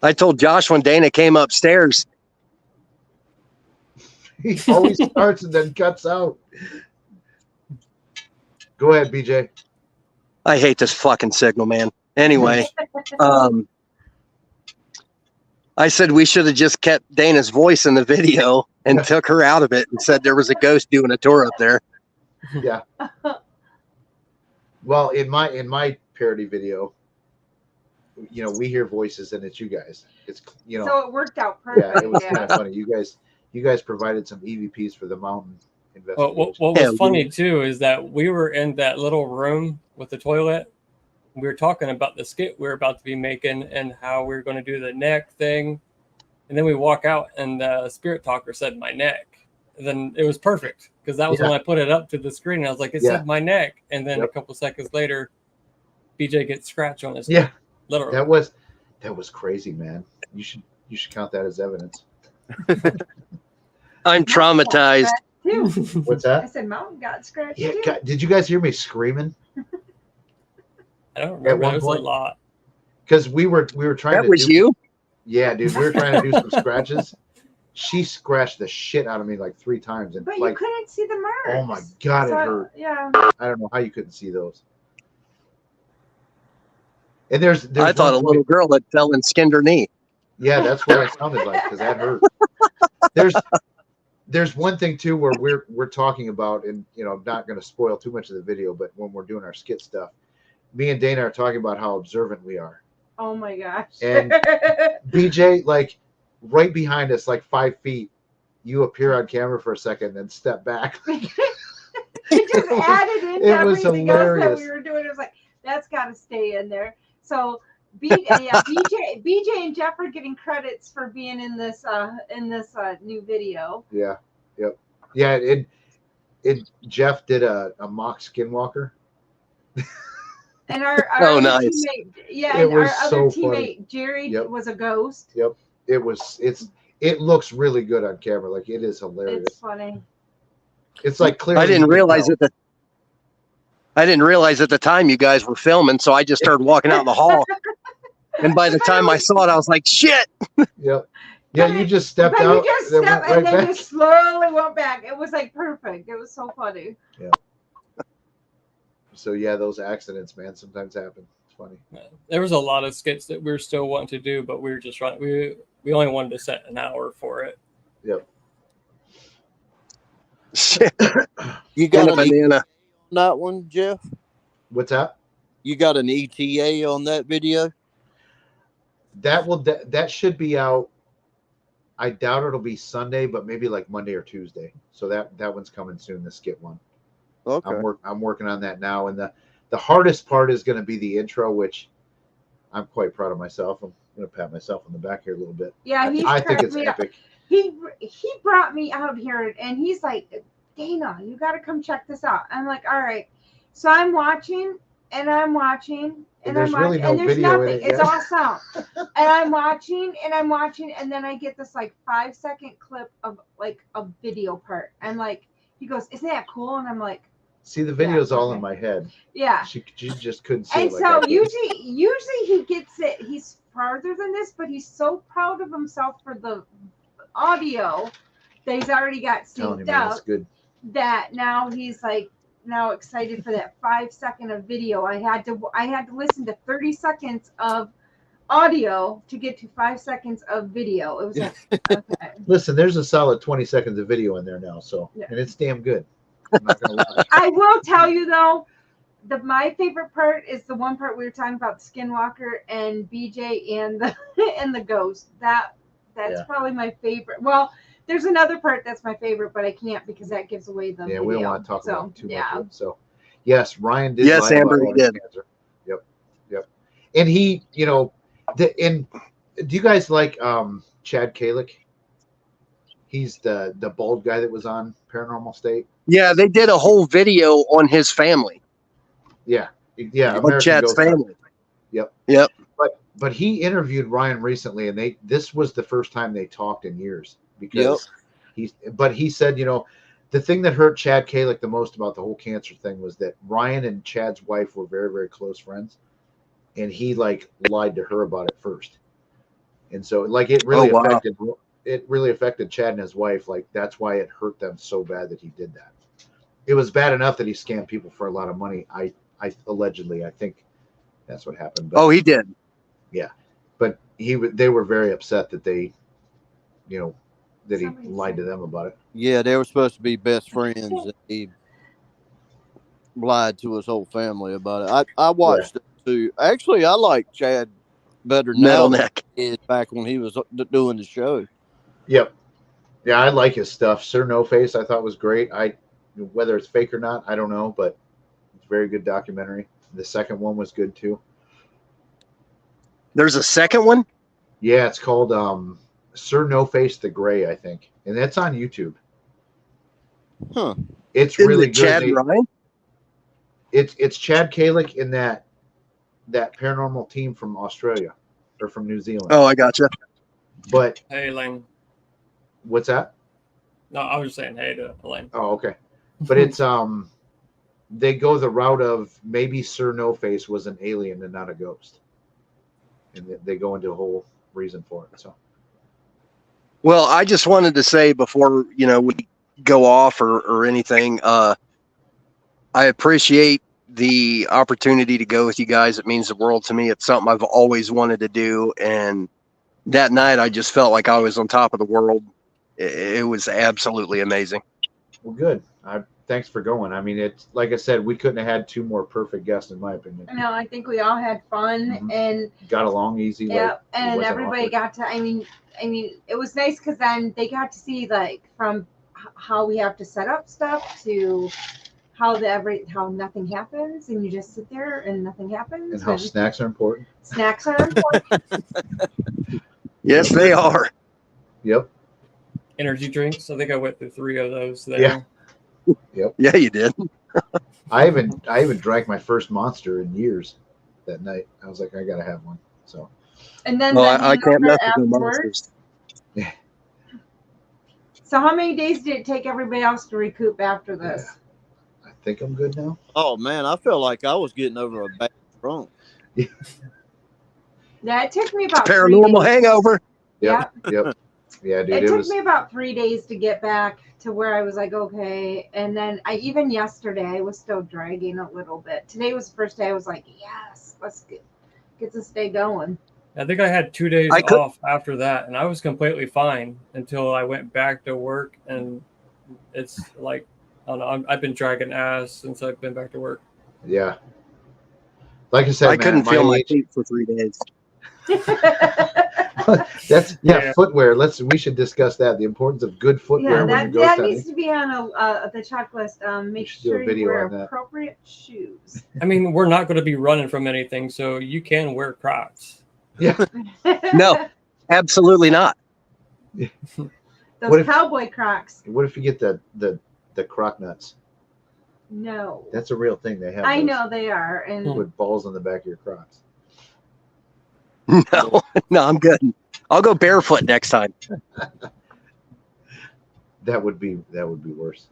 I told Josh when Dana came upstairs. He always starts and then cuts out. Go ahead, BJ. I hate this fucking signal, man. Anyway, I said we should have just kept Dana's voice in the video and took her out of it and said there was a ghost doing a tour up there. Yeah. Well, in my parody video, we hear voices and it's you guys. It's so it worked out perfect. Yeah, it was kind of funny. You guys provided some EVPs for the mountain investigation. What was funny too is that we were in that little room with the toilet. We were talking about the skit we were about to be making and how we were going to do the neck thing. And then we walk out and the spirit talker said my neck. And then it was perfect because that was when I put it up to the screen. And I was like, it said my neck. And then a couple seconds later, BJ gets scratched on his Yeah, literally. that was crazy, man. You should count that as evidence. I'm traumatized. Too. What's I that? said Mountain got scratched Yeah, too. God, did you guys hear me screaming? I don't At remember. one There was point? a lot. Because we were trying That to was do. you? Yeah, dude, we were trying to do some scratches. She scratched the shit out of me like 3 times, and But you like, couldn't see the marks. oh my God, it So, hurt. Yeah. I don't know how you couldn't see those. And there's I thought a one little point, girl had fell and skinned her knee. yeah, that's what I sounded like because that hurt. There's one thing too where we're talking about, and I'm not going to spoil too much of the video, but when we're doing our skit stuff, me and Dana are talking about how observant we are. Oh my gosh. And BJ, like right behind us, like 5 feet, you appear on camera for a second, then step back. It just added into It was everything else that hilarious. we were doing. It was like, that's got to stay in there. So BJ and Jeff are getting credits for being in this new video. Yeah, yep, yeah. It Jeff did a mock skinwalker. And our Oh, other nice. teammate, yeah, It and our was other so funny. teammate Jerry Yep. was a ghost. Yep, it looks really good on camera. Like it is hilarious. It's funny. It's like clearly I didn't you can realize tell. I didn't realize at the time you guys were filming, so I just started walking out in the hall. And by the time I saw it, I was like, shit. Yep. Yeah, you just stepped But out. you just then stepped went right and then back. you slowly went back. It was like perfect. It was so funny. So yeah, those accidents, man, sometimes happen. It's funny. There was a lot of skits that we were still wanting to do, but we were just running. We only wanted to set an hour for it. Yep. Shit. You got And a an banana. on that one, Jeff? What's that? You got an ETA on that video? That should be out. I doubt it'll be Sunday, but maybe like Monday or Tuesday. So that one's coming soon. The skit one. Okay. I'm working on that now, and the hardest part is going to be the intro, which I'm quite proud of myself. I'm going to pat myself on the back here a little bit. Yeah, I think it's epic. He brought me out here and he's like, Dana, you got to come check this out. I'm like, all right. So I'm watching and I'm watching and there's I'm really watching no and there's video in nothing. it It's yet. all sound. And I'm watching and then I get this like 5-second clip of like a video part. I'm like, he goes, isn't that cool? And I'm like, See, the video's all okay. in my head. Yeah. She just couldn't see And it like I so could. usually he gets it. He's farther than this, but he's so proud of himself for the audio that he's already got Telling you, synced man, it's out. good. That now he's like excited for that 5-second of video. I had to listen to 30 seconds of audio to get to 5 seconds of video. It was like, okay. Listen, there's a solid 20 seconds of video in there now, so Yeah. and it's damn good. I'm not gonna lie. I will tell you though, my favorite part is the one part we were talking about, Skinwalker and BJ and the ghost. That's probably my favorite. Well, there's another part that's my favorite, but I can't because that gives away the video. We don't want to talk about too much. Yeah. So yes, Ryan did. Yes, lie Amber, about he lung did. cancer. Yep. And he, and do you guys like Chad Kalick? He's the bald guy that was on Paranormal State. Yeah, they did a whole video on his family. Yeah. On Chad's Ghost family. Yep. Yep. But he interviewed Ryan recently, and this was the first time they talked in years because he said, the thing that hurt Chad Kalick the most about the whole cancer thing was that Ryan and Chad's wife were very, very close friends, and he like lied to her about it first, and so like it really affected Chad and his wife. Like that's why it hurt them so bad that he did that. It was bad enough that he scammed people for a lot of money. I allegedly, I think that's what happened. But, He did. Yeah, but they were very upset that they, that he lied to them about it. Yeah, they were supposed to be best friends, and he lied to his whole family about it. I watched it too. Actually, I like Chad better now than he did back when he was doing the show. Yep. Yeah, I like his stuff. Sir No Face, I thought was great. Whether it's fake or not, I don't know, but it's a very good documentary. The second one was good too. There's a second one? Yeah, it's called Sir No Face the Gray, I think. And that's on YouTube. It's really good. Chad Ryan? It's Chad Kalick in that that paranormal team from Australia or from New Zealand. Oh, I gotcha. But Hey, Elaine. what's that? No, I was just saying hey to Elaine. Oh, okay. But it's they go the route of maybe Sir No Face was an alien and not a ghost, and they go into a whole reason for it. So, Well, I just wanted to say before we go off or anything, I appreciate the opportunity to go with you guys. It means the world to me. It's something I've always wanted to do, and that night I just felt like I was on top of the world. It was absolutely amazing. well, good. Thanks for going. I mean, it's like I said, we couldn't have had two more perfect guests, in my opinion. No, I think we all had fun and got along easy. Yeah, like, and everybody awkward. got to. I mean, it was nice because then they got to see like from how we have to set up stuff to how nothing happens, and you just sit there and nothing happens. And how snacks are important. Snacks are important. Yes, they are. Yep. Energy drinks. I think I went through 3 of those there. Yeah. Yep. Yeah, you did. I even drank my first Monster in years that night. I was like, I gotta have one. So. And then I can't mess with the afterwards. monsters. Yeah. So how many days did it take everybody else to recoup after this? Yeah. I think I'm good now. Oh man, I felt like I was getting over a bad drunk. Yeah, it took me about Paranormal 3 days. hangover. Yep. Yep. Yeah, dude. It took me about 3 days to get back to where I was like, okay. And then even yesterday, I was still dragging a little bit. Today was the first day I was like, yes, let's get this day going. I think I had 2 days off after that, and I was completely fine until I went back to work. And it's like, I don't know, I've been dragging ass since I've been back to work. Yeah. Like I said, I couldn't feel my feet for 3 days. That's footwear. We should discuss that. The importance of good footwear when you go that studying. needs to be on the checklist. Make sure you wear appropriate shoes. I mean, we're not going to be running from anything, so you can wear Crocs. Yeah. No, absolutely not. Those cowboy Crocs. What if you get the Croc nuts? No. That's a real thing. They have. I know they are, and with balls on the back of your Crocs. No, I'm good. I'll go barefoot next time. That would be worse.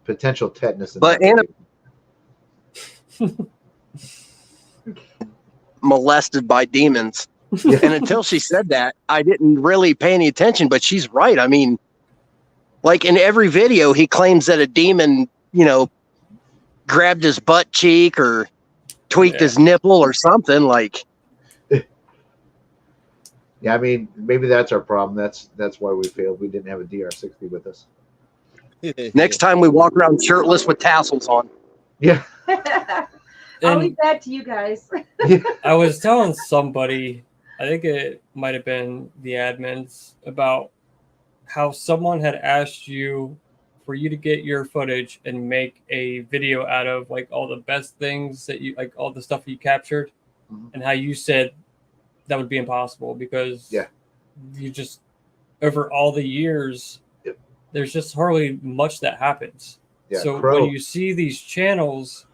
Potential tetanus. But Anna molested by demons. Yeah. And until she said that, I didn't really pay any attention, but she's right. I mean, like in every video, he claims that a demon, grabbed his butt cheek or tweaked his nipple or something like. Yeah, I mean, maybe that's our problem. That's why we failed. We didn't have a DR60 with us. Next time we walk around shirtless with tassels on. Yeah. I'll leave that to you guys. I was telling somebody, I think it might have been the admins, about how someone had asked you for you to get your footage and make a video out of like all the best things that you like, all the stuff you captured, and how you said that would be impossible because you just over all the years there's just hardly much that happens. So when you see these channels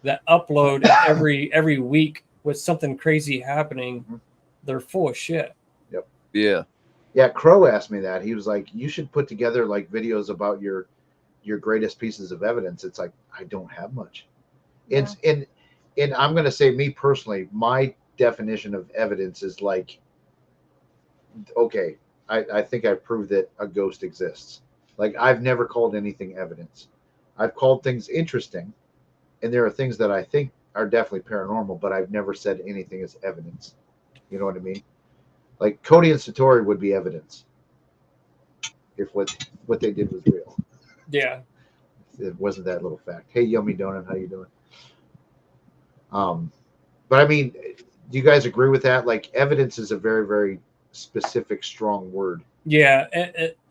that upload every week with something crazy happening, they're full of shit. Yep. Yeah. Crow asked me that. He was like, you should put together like videos about your greatest pieces of evidence. It's like, I don't have much. It's and I'm going to say, me personally, my definition of evidence is like, okay, I think I've proved that a ghost exists. Like, I've never called anything evidence. I've called things interesting, and there are things that I think are definitely paranormal, but I've never said anything as evidence. You know what I mean? Like, Cody and Satori would be evidence if what they did was real. Yeah. It wasn't that little fact. Hey, Yummy Donut, how you doing? But I mean, do you guys agree with that? Like, evidence is a very, very specific, strong word. Yeah,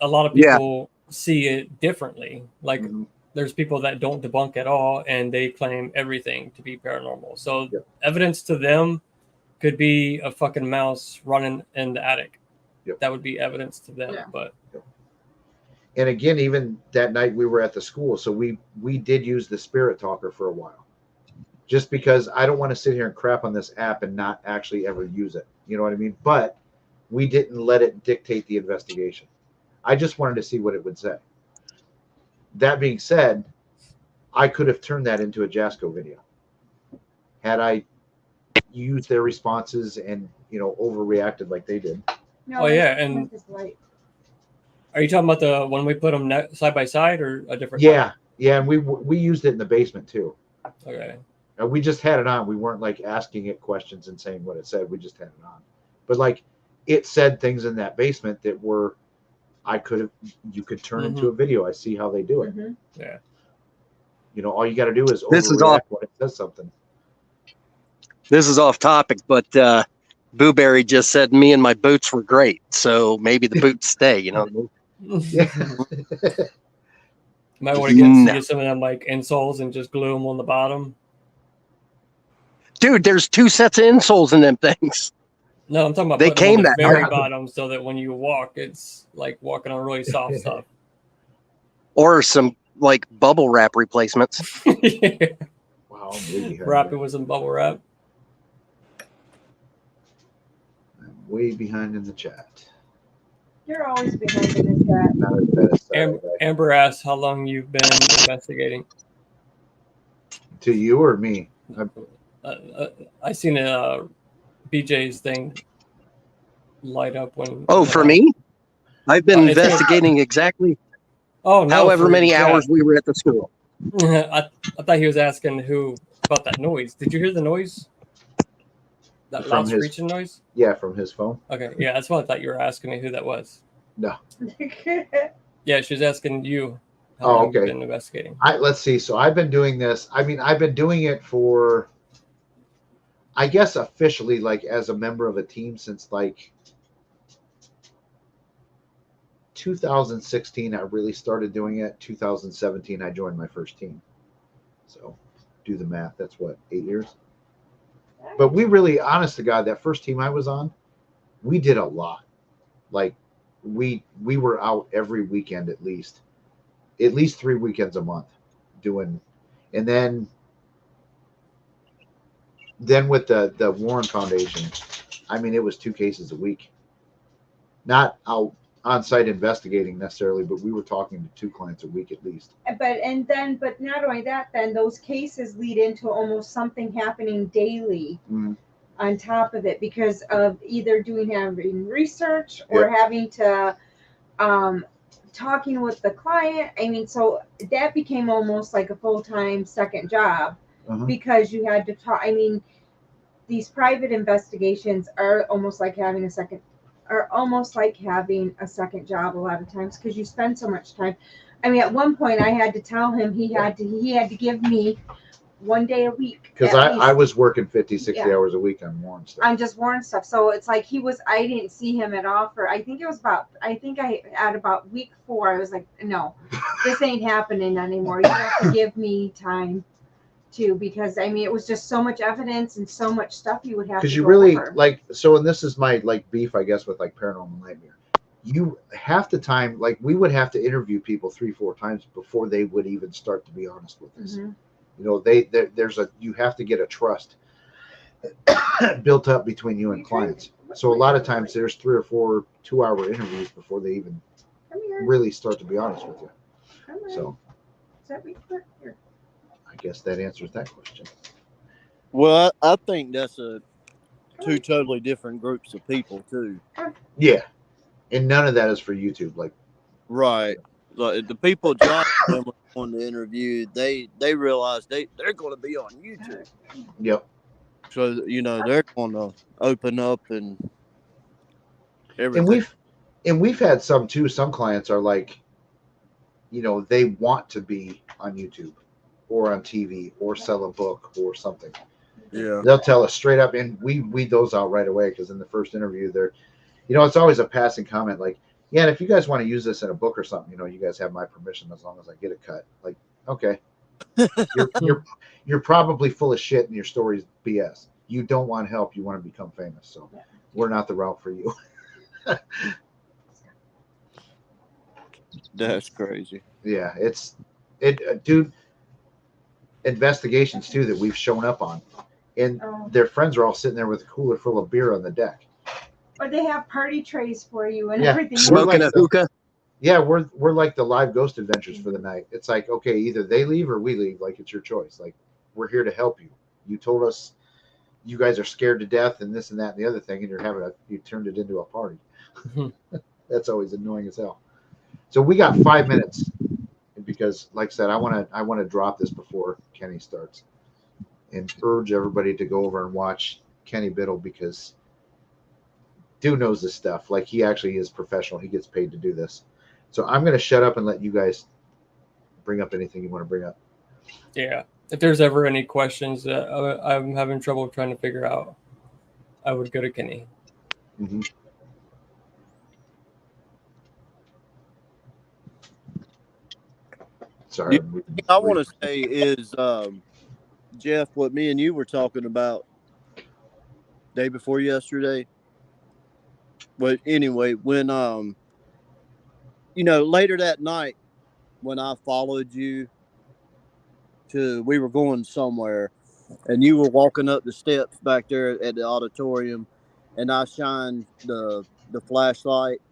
a lot of people see it differently. Like, there's people that don't debunk at all, and they claim everything to be paranormal. So evidence to them could be a fucking mouse running in the attic. That would be evidence to them. But and again, even that night we were at the school, so we did use the spirit talker for a while. just because I don't want to sit here and crap on this app and not actually ever use it. You know what I mean? But we didn't let it dictate the investigation. I just wanted to see what it would say. That being said, I could have turned that into a Jasco video had I used their responses and, you know, overreacted like they did. No, Oh yeah, and it's light. are you talking about the when we put them side by side or a different? Yeah, yeah, and we used it in the basement too. Okay. And we just had it on. We weren't like asking it questions and saying what it said. We just had it on. But like it said things in that basement that were you could turn into a video. I see how they do it. Mm-hmm. Yeah. You know, all you got to do is This is off. overreact when it says something. This is off topic, but Booberry just said me and my boots were great, so maybe the boots stay. You know. Yeah. Might want to get some of them like insoles and just glue them on the bottom. Dude, there's 2 sets of insoles in them things. No, I'm talking about They putting them came on the that very hard. bottom so that when you walk, it's like walking on really soft stuff. Or some like bubble wrap replacements. Yeah. Wow, I'm way behind. Wrap it with some bubble wrap. I'm way behind in the chat. You're always behind in the chat. Not as bad as Saturday. Amber asked how long you've been investigating. To you or me? I seen BJ's thing light up when. Oh, for me? I've been investigating exactly however many hours we were at the school. I thought he was asking who about that noise. Did you hear the noise? That loud screeching noise? Yeah, from his phone. Okay, yeah, that's what I thought you were asking me who that was. No. Yeah, she was asking you how long you've been investigating. Let's see. So I've been doing this. I mean, I've been doing it for, I guess, officially, like as a member of a team since like 2016. I really started doing it. 2017, I joined my first team. So do the math. That's what, 8 years? But we really, honest to God, that first team I was on, we did a lot. Like we were out every weekend at least 3 weekends a month doing, and then with the Warren Foundation, I mean, it was 2 cases a week. Not out on site investigating necessarily, but we were talking to 2 clients a week at least. But not only that, then those cases lead into almost something happening daily on top of it because of either having research or having to talking with the client. I mean, so that became almost like a full-time second job because you had to talk. I mean, these private investigations are almost like having a second job a lot of times because you spend so much time. I mean, at one point I had to tell him he had to give me 1 day a week because I was working 50-60 hours a week on Warren stuff. On just Warren stuff. So it's like I didn't see him at all for, I think at about week 4 I was like, no, this ain't happening anymore. You have to give me time too, because I mean it was just so much evidence and so much stuff you would have to because you go really over. like, so, and this is my like beef I guess with like Paranormal Nightmare. You half the time, like we would have to interview people 3-4 times before they would even start to be honest with us. You know, you have to get a trust built up between you and clients. So a lot of times there's 3 or 4 2-hour interviews before they even really start to be honest with you. So I guess that answers that question. Well, I think that's 2 totally different groups of people too. Yeah. And none of that is for YouTube. Like, right. Like the people John was on the interview, they realize they're going to be on YouTube. Yep. So they're going to open up and everything. And we've had some too. Some clients are like, they want to be on YouTube or on TV or sell a book or something. Yeah. They'll tell us straight up, and we weed those out right away because in the first interview, it's always a passing comment like, yeah, and if you guys want to use this in a book or something, you guys have my permission as long as I get a cut. Like, okay, you're probably full of shit and your story's BS. You don't want help. You want to become famous. So we're not the route for you. That's crazy. Yeah, dude. investigations too that we've shown up on, and their friends are all sitting there with a cooler full of beer on the deck. Or they have party trays for you and everything. Smoking a hookah. Yeah, we're like the live ghost adventures for the night. It's like, okay, either they leave or we leave. Like, it's your choice. Like, we're here to help you. You told us you guys are scared to death and this and that and the other thing, and you turned it into a party. That's always annoying as hell. So we got 5 minutes because, like I said, I want to drop this before Kenny starts, and urge everybody to go over and watch Kenny Biddle, because dude knows this stuff. Like, he actually is professional. He gets paid to do this. So I'm going to shut up and let you guys bring up anything you want to bring up. Yeah. If there's ever any questions that I'm having trouble trying to figure out, I would go to Kenny. Mm-hmm. Sorry. I want to say is, Jeff, what me and you were talking about day before yesterday. But anyway, when later that night when I followed you we were going somewhere, and you were walking up the steps back there at the auditorium, and I shined the flashlight,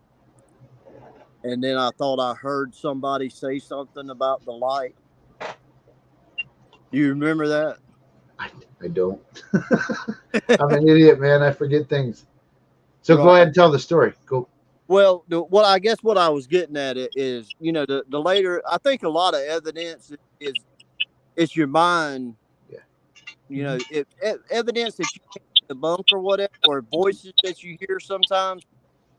and then I thought I heard somebody say something about the light. Do you remember that? I don't. I'm an idiot, man. I forget things. So Right. Go ahead and tell the story. Go. Well, I guess what I was getting at is, the later, I think a lot of evidence is it's your mind. Yeah. If evidence that you can't debunk or whatever, or voices that you hear sometimes,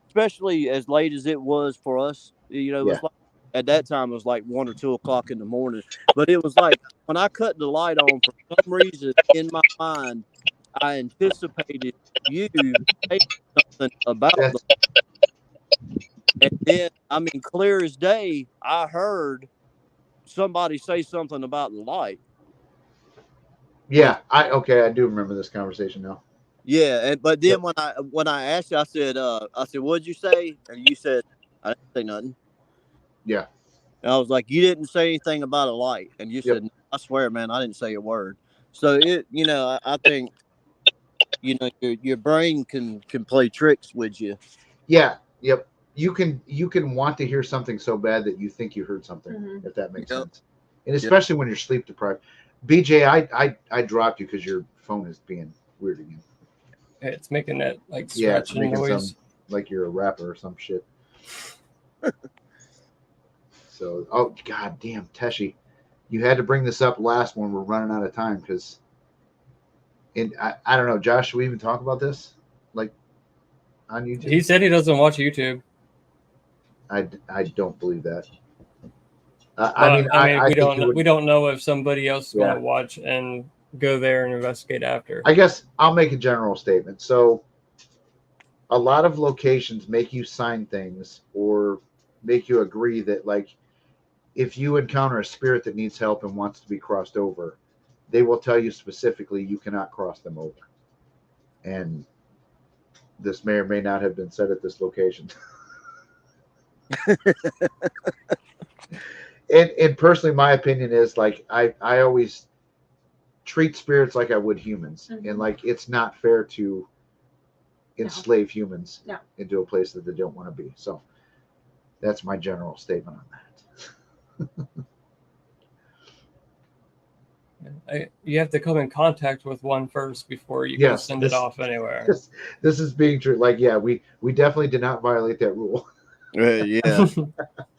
especially as late as it was for us, it was like, at that time it was like 1 or 2 o'clock in the morning. But it was like when I cut the light on, for some reason in my mind, I anticipated you saying something about the. And then, clear as day, I heard somebody say something about the light. Yeah, I do remember this conversation now. Yeah, but then when I asked you, I said, "What'd you say?" And you said, "I didn't say nothing." Yeah. And I was like, "You didn't say anything about a light," and you said, "I swear, man, I didn't say a word." So I think, your brain can play tricks with you. Yeah. Yep. You can want to hear something so bad that you think you heard something, if that makes sense. And especially when you're sleep deprived. BJ, I dropped you because your phone is being weird again. It's making that like scratching noise. Like you're a rapper or some shit. So, oh god damn, Teshi, you had to bring this up last when we're running out of time, because I don't know, Josh, should we even talk about this like on YouTube? He said he doesn't watch YouTube. I don't believe that. We don't know if somebody else is going to watch and go there and investigate after. I guess I'll make a general statement. So a lot of locations make you sign things or make you agree that, like, if you encounter a spirit that needs help and wants to be crossed over, they will tell you specifically you cannot cross them over. And this may or may not have been said at this location. And personally, my opinion is, like, I always treat spirits like I would humans. Mm-hmm. And, like, it's not fair to enslave humans into a place that they don't want to be. So that's my general statement on that. You have to come in contact with one first before you can send it off anywhere. This is being true. Like, we definitely did not violate that rule. Yeah.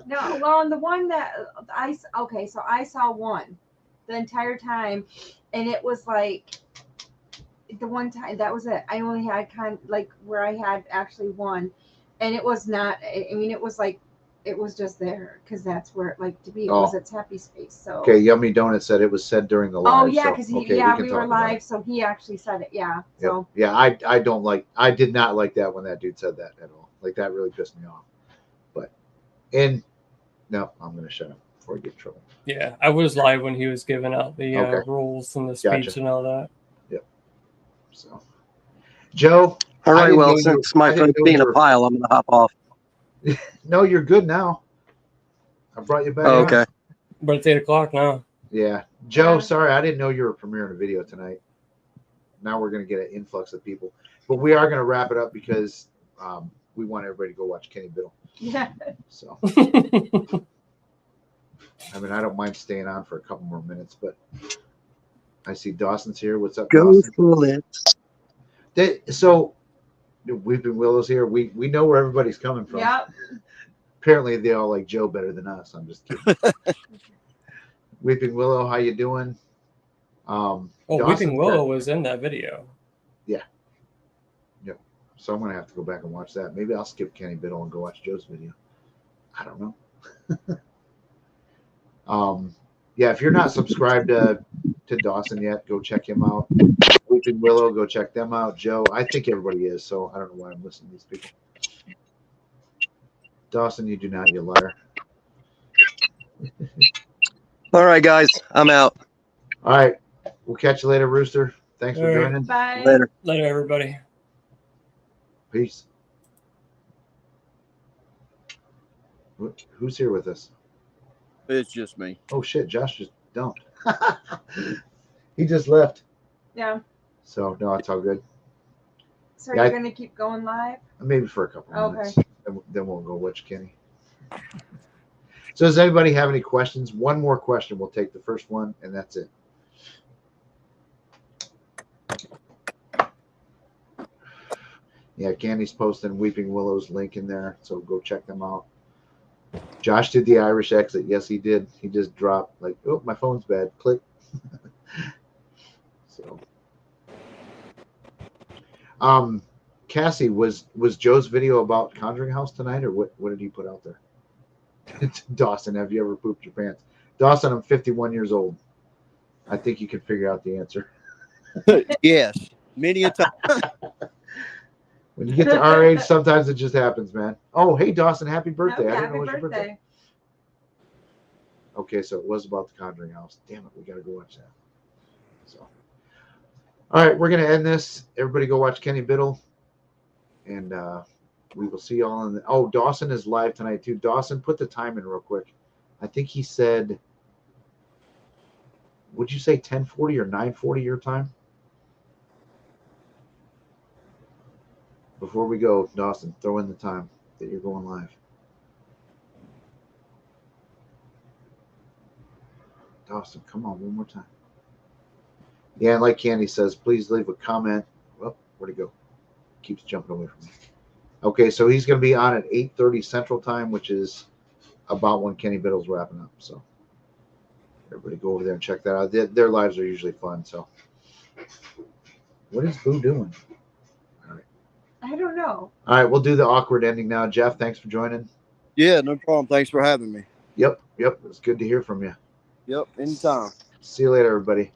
No, well, and the one that I saw one the entire time, and it was like the one time that was it. I only had where I had actually one, and it was not. I mean, it was like it was just there because that's where it like to be. It was its happy space. So okay, Yummy Donut said it was said during the live. Oh yeah, because we were live, so he actually said it. Yeah. So yeah, I did not like that when that dude said that at all. Like, that really pissed me off. And no, I'm going to shut up before I get in trouble. Yeah, I was live when he was giving out the rules and the speech and all that. Yep. So, Joe. All right, well, since my phone's being a pile, I'm going to hop off. No, you're good now. I brought you back. Oh, okay. But it's 8 o'clock now. Yeah. Joe, Yeah. sorry, I didn't know you were premiering a video tonight. Now we're going to get an influx of people. But we are going to wrap it up because we want everybody to go watch Kenny Biddle. Yeah. So, I mean, I don't mind staying on for a couple more minutes, but I see Dawson's here. What's up, Go Dawson? Bullets. So, Weeping Willow's here. We know where everybody's coming from. Yeah. Apparently, they all like Joe better than us. I'm just kidding. Weeping Willow, how you doing? Weeping Willow was in that video. Yeah. Yep. So I'm gonna have to go back and watch that. Maybe I'll skip Kenny Biddle and go watch Joe's video. I don't know. Yeah, if you're not subscribed to Dawson yet, go check him out. Weeping Willow, go check them out. Joe, I think everybody is, so I don't know why I'm listening to these people. Dawson, you do not, you liar. All right, guys, I'm out. All right. We'll catch you later, Rooster. Thanks for All right. joining. Bye. Later. Later, everybody. Peace. Who's here with us? It's just me. Oh, shit. Josh just dumped. He just left. Yeah. So, no, it's all good. So Yeah, you're going to keep going live? Maybe for a couple of Okay. minutes. Then we'll go watch Kenny. So does anybody have any questions? One more question. We'll take the first one, and that's it. Yeah, Candy's posting Weeping Willow's link in there, so go check them out. Josh did the Irish exit. Yes, he did. He just dropped like, oh, my phone's bad. Click. So, Cassie, was Joe's video about Conjuring House tonight, or what did he put out there? Dawson, have you ever pooped your pants? Dawson, I'm 51 years old. I think you can figure out the answer. Yes, many a time. When you get to our age, sometimes it just happens, man. Oh, hey, Dawson, happy birthday. Okay, I didn't happy know it was your birthday. birthday. Okay, so it was about the Conjuring House. Damn it, we got to go watch that. So, all right, we're going to end this. Everybody go watch Kenny Biddle. And we will see you all in the... Oh, Dawson is live tonight, too. Dawson, put the time in real quick. I think he said... Would you say 10:40 or 9:40 your time? Before we go, Dawson, throw in the time that you're going live. Dawson, come on, one more time. Yeah, and like Candy says, please leave a comment. Well, where'd he go? Keeps jumping away from me. Okay, so he's going to be on at 8:30 Central Time, which is about when Kenny Biddle's wrapping up. So everybody go over there and check that out. Their lives are usually fun. So what is Boo doing? All right. I don't know. All right, we'll do the awkward ending now. Jeff, thanks for joining. Yeah, no problem. Thanks for having me. Yep. It's good to hear from you. Yep, anytime. See you later, everybody.